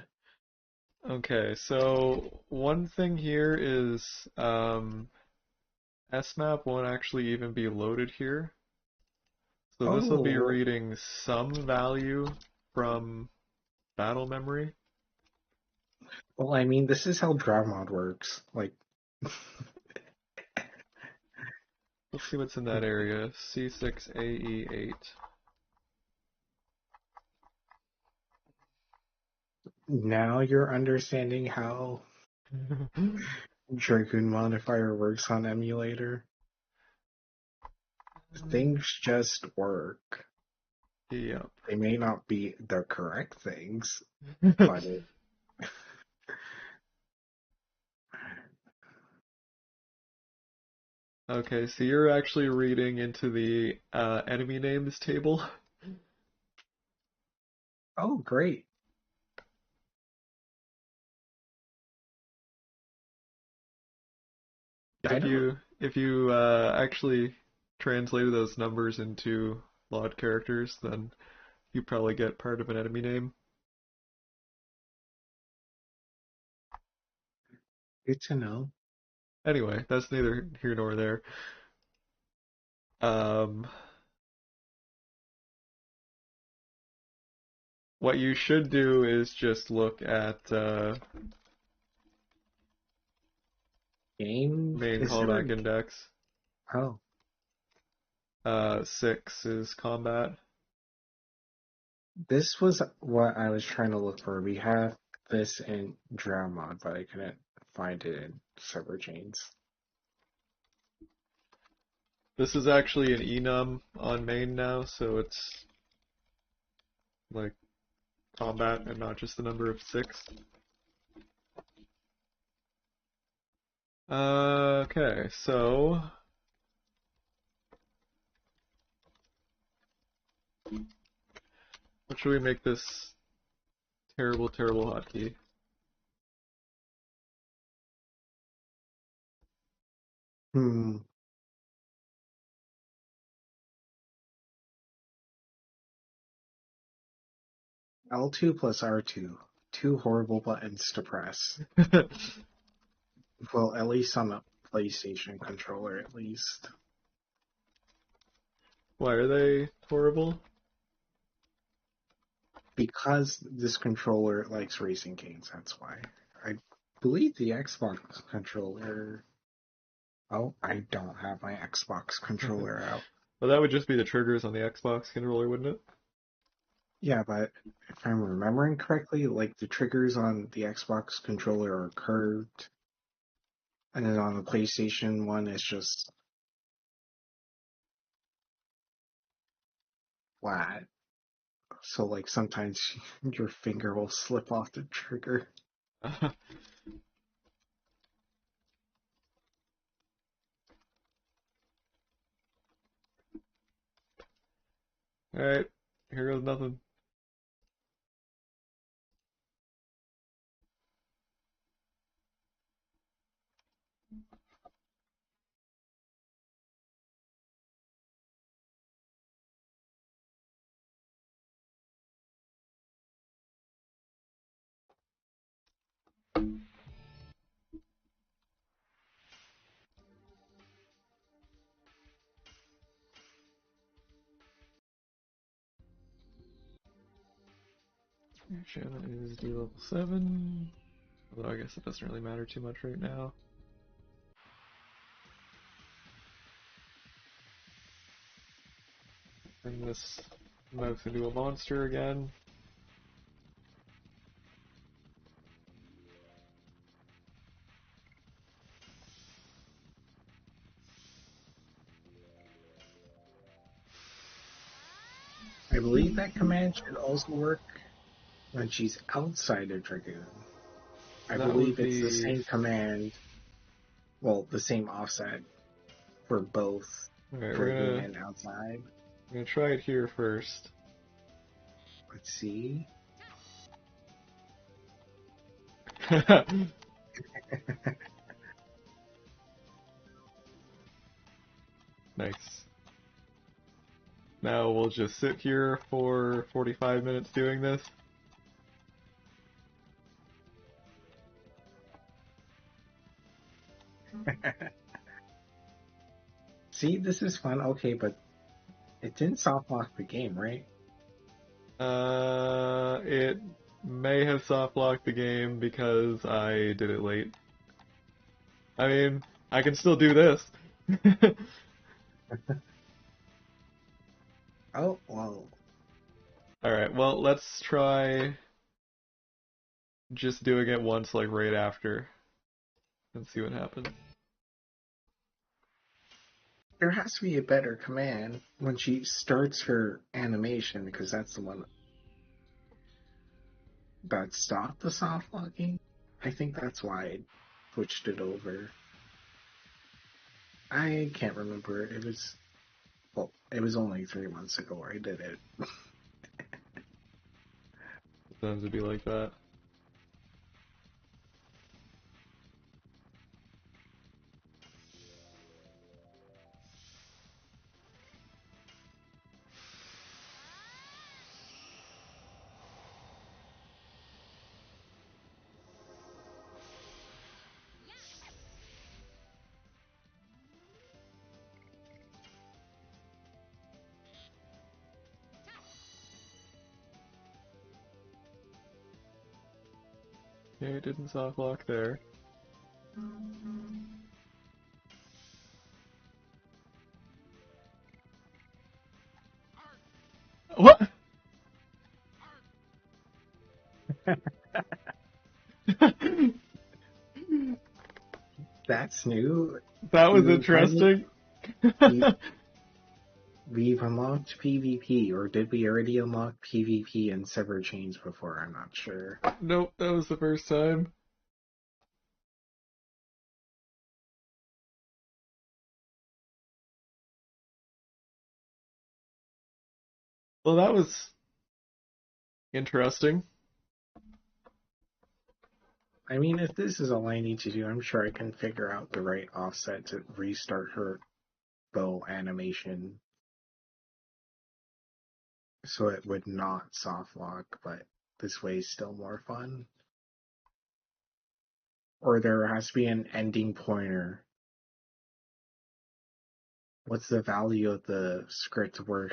Okay, so one thing here is SMAP won't actually even be loaded here. So this will be Oh, reading some value from battle memory. well, I mean, this is how Dramod works. Like, Let's see what's in that area. C6AE8. now you're understanding how Dragoon modifier works on emulator. Things just work. Yep. They may not be the correct things, but it. Okay, so you're actually reading into the enemy names table. Oh, great. I don't. If you actually translated those numbers into LOD characters, then you probably get part of an enemy name. Good to know. Anyway, that's neither here nor there. Um, what you should do is just look at Game main is there? callback index. Oh, 6 is combat. this was what I was trying to look for. We have this in Dramod, but I couldn't find it in server chains. This is actually an enum on main now, so it's like combat and not just the number of 6. Okay, so what should we make this terrible, terrible hotkey? Hmm. L2 plus R2. Two horrible buttons to press. Well, at least on a PlayStation controller, at least. Why are they horrible? Because this controller likes racing games, that's why. I believe the Xbox controller. Oh, I don't have my Xbox controller out. Well, that would just be the triggers on the Xbox controller, wouldn't it? Yeah, but if I'm remembering correctly, like the triggers on the Xbox controller are curved, And then on the PlayStation 1, it's just flat. So, like, sometimes your finger will slip off the trigger. Alright, here goes nothing. Shanna is D level 7. Although I guess it doesn't really matter too much right now. Bring this mouse into a monster again. I believe that command should also work when she's outside of Dragoon. I That would believe it's the be... same command, well, the same offset for both Alright, Dragoon and outside. we're gonna try it here first. Let's see. Nice. Now we'll just sit here for 45 minutes doing this. See, this is fun. Okay, but it didn't soft lock the game, right? It may have soft locked the game because I did it late. I mean, I can still do this. Oh, well. Alright, well, let's try just doing it once, like, right after, and see what happens. There has to be a better command when she starts her animation, because that's the one that stopped the soft locking. I think that's why I switched it over. I can't remember. It was, well, it was only 3 months ago I did it. It tends to be like that. Okay, it didn't soft lock there. What? That's new. That was You finally, interesting. we, we've unlocked PvP, or did we already unlock PvP and Sever Chains before? I'm not sure. Nope, that was the first time. Well, that was interesting. I mean, if this is all I need to do, I'm sure I can figure out the right offset to restart her bow animation so it would not soft lock, but this way is still more fun. Or there has to be an ending pointer. What's the value of the script where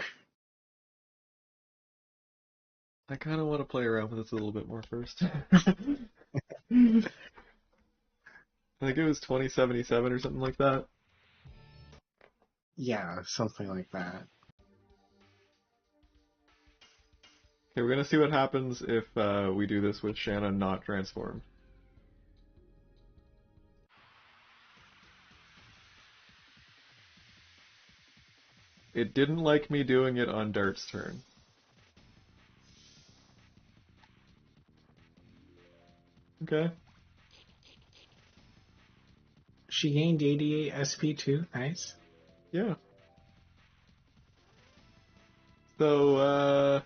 I kind of want to play around with this a little bit more first. I think it was 2077 or something like that. yeah, something like that. Okay, we're gonna see what happens if we do this with Shanna not transformed. It didn't like me doing it on Dart's turn. Okay. She gained 88 SP too. Nice. Yeah. So,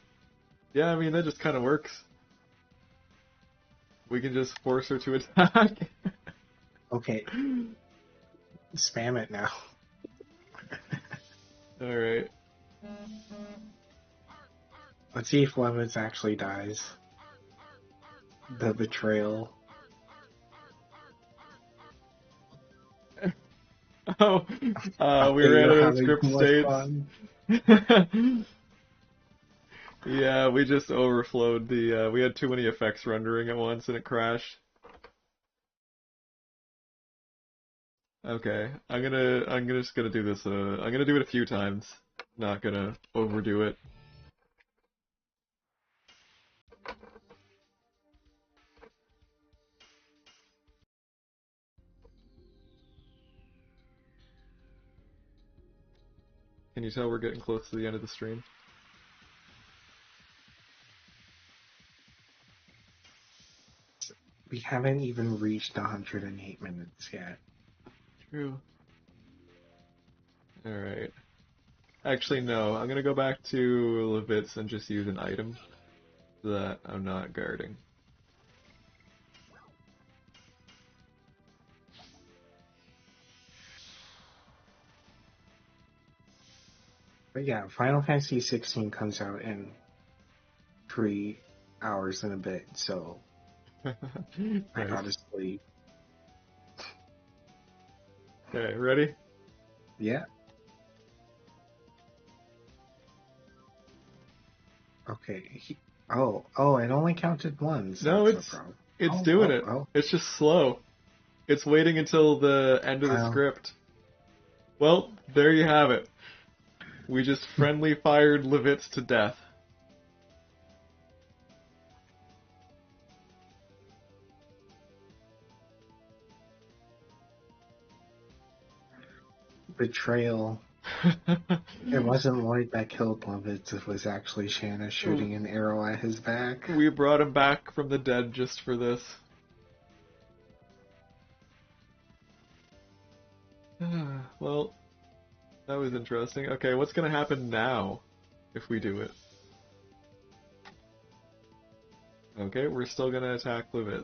yeah, I mean, that just kind of works. We can just force her to attack. Okay, spam it now. Alright. Let's see if Lemons actually dies. The betrayal. Oh, we Okay, ran you're out of having script too much states. fun. Yeah, we just overflowed the, we had too many effects rendering at once and it crashed. Okay, I'm just gonna do this, I'm gonna do it a few times. Not gonna overdo it. Can you tell we're getting close to the end of the stream? We haven't even reached 108 minutes yet. True. Alright. Actually, no, I'm gonna go back to Levitz and just use an item that I'm not guarding. But yeah, Final Fantasy 16 comes out in 3 hours and a bit, so I Nice. gotta sleep. Okay, ready? Yeah. Okay. Oh, it only counted once. No, That's the problem. it's Oh, doing oh, it. oh. It's just slow. It's waiting until the end of the Well, script. Well, there you have it. We just friendly fired Levitz to death. betrayal. It wasn't Lloyd that killed Lovitz, it was actually Shanna shooting an arrow at his back. We brought him back from the dead just for this. Well, that was interesting. Okay, what's gonna happen now if we do it? Okay, we're still gonna attack Levitz.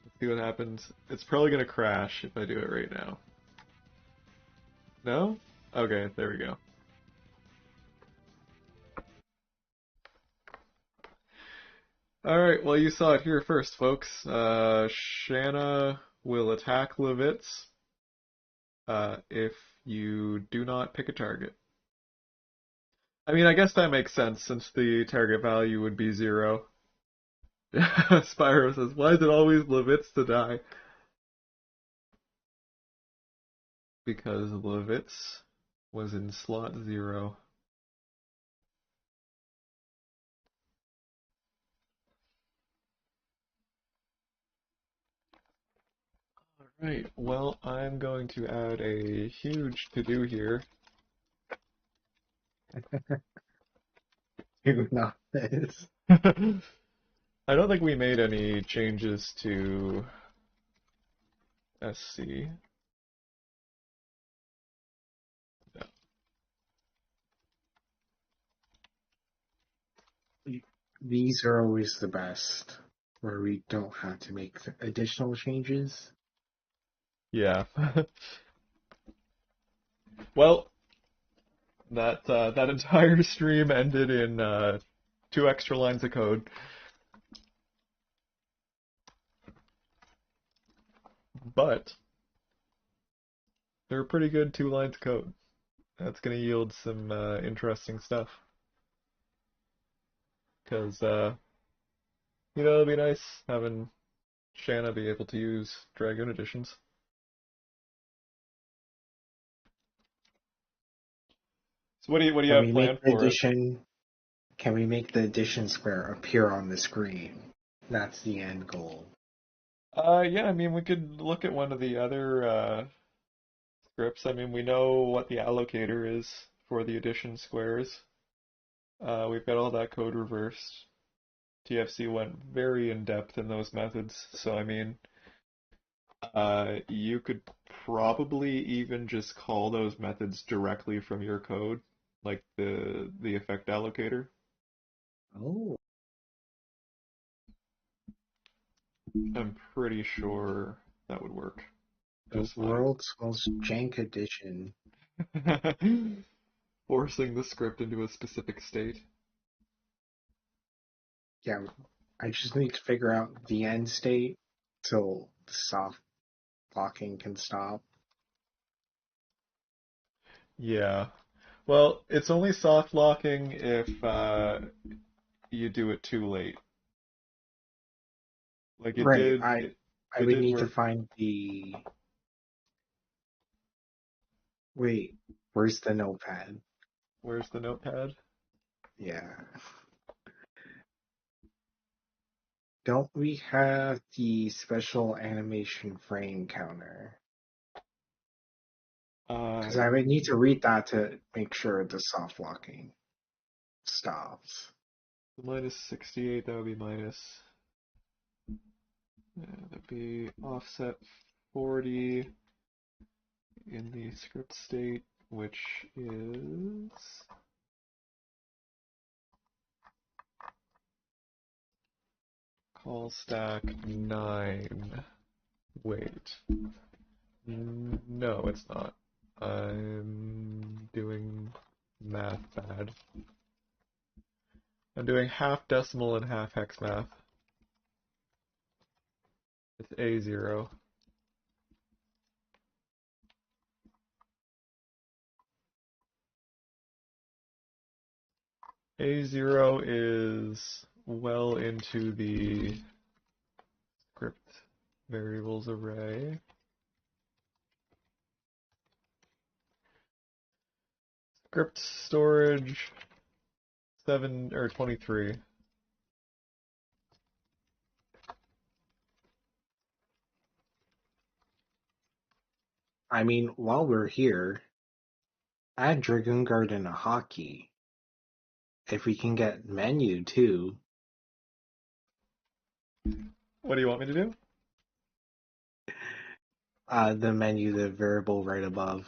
Let's see what happens. It's probably gonna crash if I do it right now. No? Okay, there we go. Alright, well you saw it here first, folks. Shanna will attack Levitz if you do not pick a target. I mean, I guess that makes sense since the target value would be 0. Spyro says, why is it always Levitz to die? Because Levitz was in slot 0. Alright, well, I'm going to add a huge to-do here. Do not this. I don't think we made any changes to SC. These are always the best, where we don't have to make additional changes. Yeah. Well, that entire stream ended in 2 extra lines of code. But they're pretty good 2 lines of code. That's going to yield some interesting stuff. Because, it'd be nice having Shanna be able to use Dragoon editions. So what do you Can have we make planned the for it? addition? Can we make the addition square appear on the screen? That's the end goal. Yeah, I mean, we could look at one of the other scripts. I mean, we know what the allocator is for the addition squares. We've got all that code reversed. TFC went very in depth in those methods, so I mean, you could probably even just call those methods directly from your code, like the effect allocator. Oh, I'm pretty sure that would work the just fine. world's most jank edition. Forcing the script into a specific state. Yeah, I just need to figure out the end state so the soft locking can stop. Yeah. Well, it's only soft locking if you do it too late. Like it Right, did I it, I it would did need to work. find the wait, where's the notepad? Where's the notepad? Yeah. Don't we have the special animation frame counter? Because I would need to read that to make sure the soft locking stops. Minus 68, that would be minus. Yeah, that'd be offset 40 in the script state, which is call stack 9. Wait. No, it's not. I'm doing math bad. I'm doing half decimal and half hex math. It's A0. A0 is well into the script variables array. Script storage 7 or 23. I mean, while we're here, add Dragoon Guard in a hockey. If we can get menu too, What do you want me to do? the menu, the variable right above,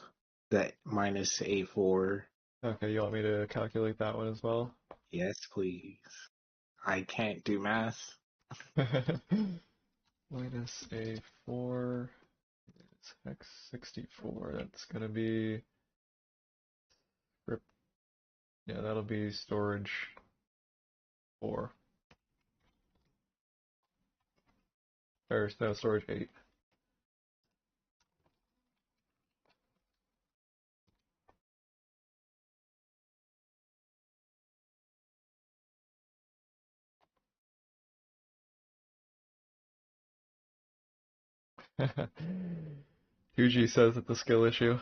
that minus A4. Okay, you want me to calculate that one as well? Yes, please. I can't do math. Minus A4 is hex 64. That's gonna be script. Yeah, that'll be storage 4. Or no, storage 8. Hugie says it's a skill issue.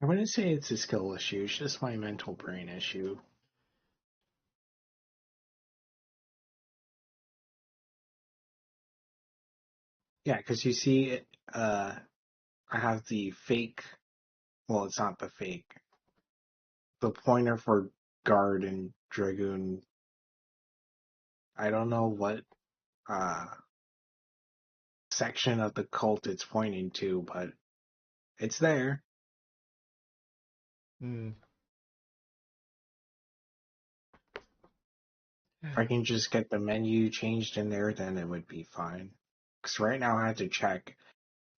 I wouldn't say it's a skill issue, it's just my mental brain issue. Yeah, because you see, I have the fake, well, it's not the fake, the pointer for guard and dragoon. I don't know what uh, section of the cult it's pointing to, but it's there. Hmm. If I can just get the menu changed in there, then it would be fine. Because right now I have to check,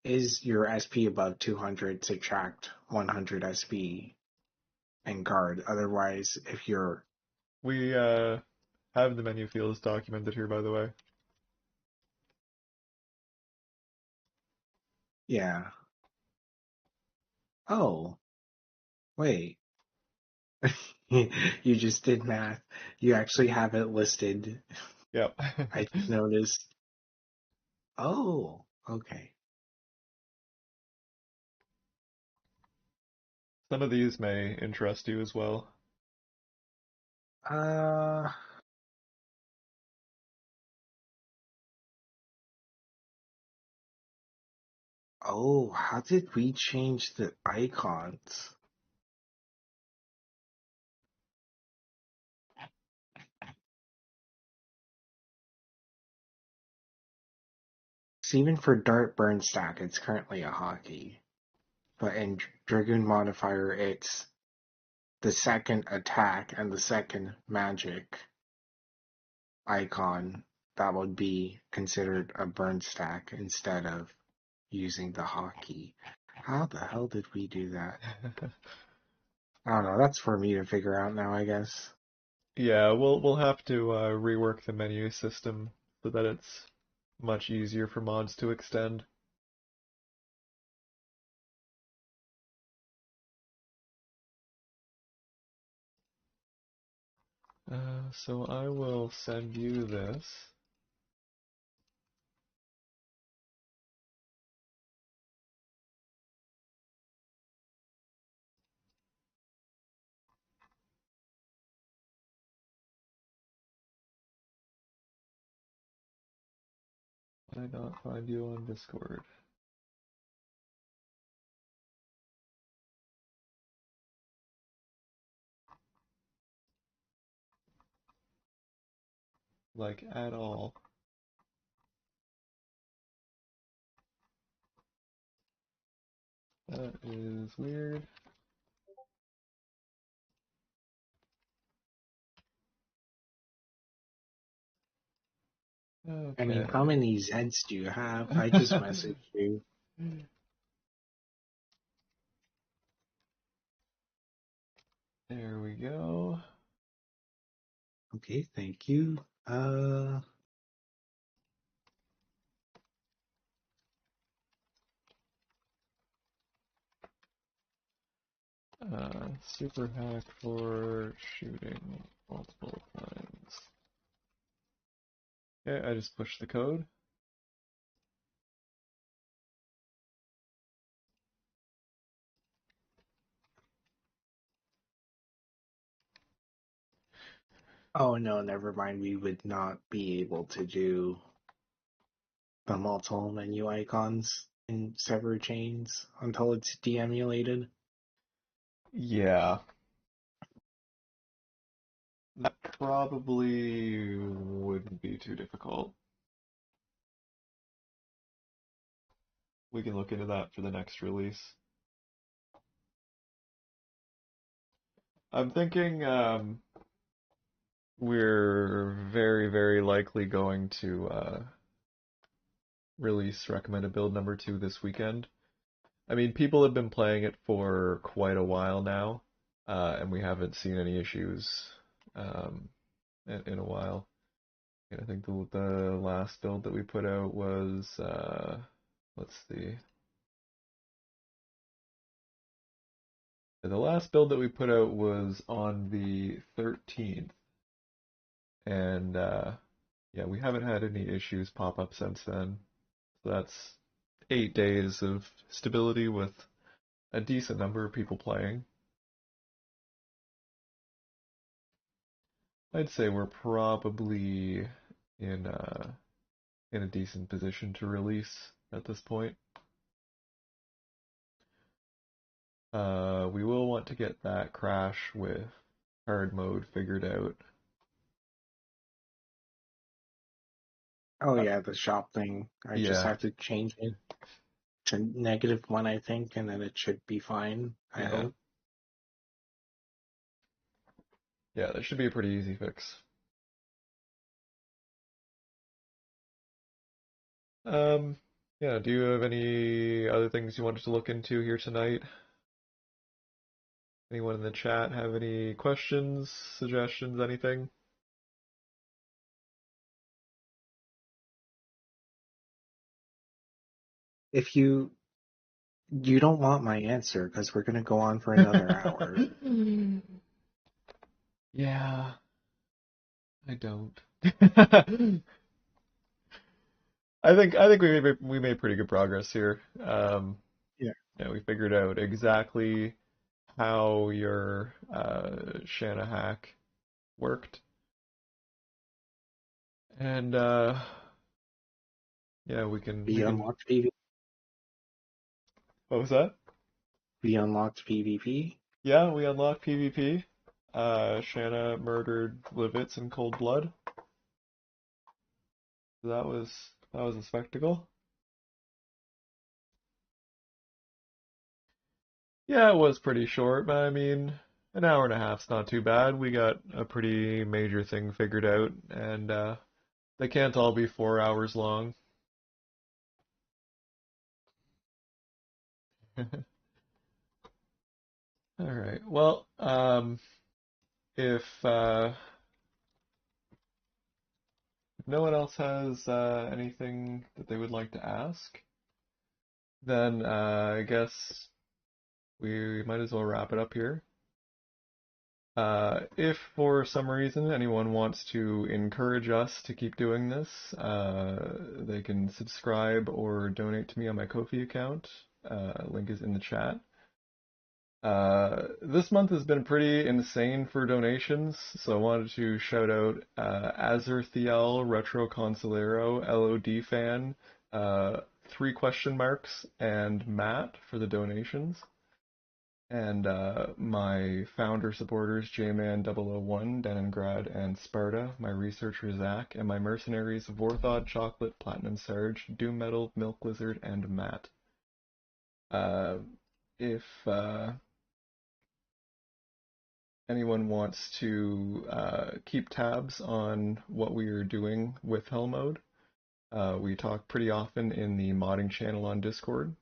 is your SP above 200, subtract 100 SP and guard. Otherwise, if you're, We have the menu fields documented here, by the way. yeah. Oh, wait. You just did math. You actually have it listed. Yep. I just noticed. Oh, okay. Some of these may interest you as well. Uh, Oh, how did we change the icons? So even for Dart Burn Stack, it's currently a hockey. But in Dragoon Modifier, it's the second attack and the second magic icon that would be considered a burn stack instead of using the hockey. How the hell did we do that? I don't know. That's for me to figure out now, I guess. Yeah, we'll have to rework the menu system so that it's much easier for mods to extend. So I will send you this. Why not find you on Discord? Like at all. That is weird. I mean, how Okay. many Zeds do you have? I just messaged you. There we go. Okay, thank you. Super hack for shooting multiple times. Okay, I just pushed the code. Oh no, never mind. We would not be able to do the multiple menu icons in severed chains until it's de-emulated. Yeah, that probably wouldn't be too difficult. We can look into that for the next release. I'm thinking we're very likely going to release recommended build number 2 this weekend. I mean, people have been playing it for quite a while now, and we haven't seen any issues um, in a while. And I think the last build that we put out was, let's see, the last build that we put out was on the 13th, and yeah, we haven't had any issues pop up since then. So that's 8 days of stability with a decent number of people playing. I'd say we're probably in in a decent position to release at this point. We will want to get that crash with hard mode figured out. Oh Uh, yeah, the shop thing. I just yeah, have to change it to -1, I think, and then it should be fine, I yeah, hope. yeah. That should be a pretty easy fix. Um, yeah. Do you have any other things you wanted to look into here tonight? Anyone in the chat have any questions, suggestions, anything? If you don't want my answer because we're gonna go on for another hour. Yeah, I don't. I think we made pretty good progress here. Yeah. Yeah, we figured out exactly how your Shanna hack worked, and yeah, we can We we can unlocked PV. What was that? We unlocked PvP. Yeah, we unlocked PvP. Shanna murdered Livitz in cold blood. That was a spectacle. Yeah, it was pretty short, but I mean, an hour and a half's not too bad. We got a pretty major thing figured out, and they can't all be 4 hours long. All right. Well, if no one else has anything that they would like to ask, then I guess we might as well wrap it up here. If for some reason anyone wants to encourage us to keep doing this, they can subscribe or donate to me on my Ko-fi account. Link is in the chat. This month has been pretty insane for donations, so I wanted to shout out Azerthiel, Retro Consolero, LOD Fan, 3 question marks, and Matt for the donations. And my founder supporters, J-Man001, Leningrad, and Sparta, my researcher Zach, and my mercenaries Vorthod, Chocolate, Platinum Sarge, Doom Metal, Milk Lizard, and Matt. If anyone wants to keep tabs on what we are doing with Hell Mode, we talk pretty often in the modding channel on Discord,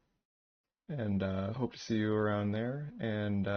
and hope to see you around there. And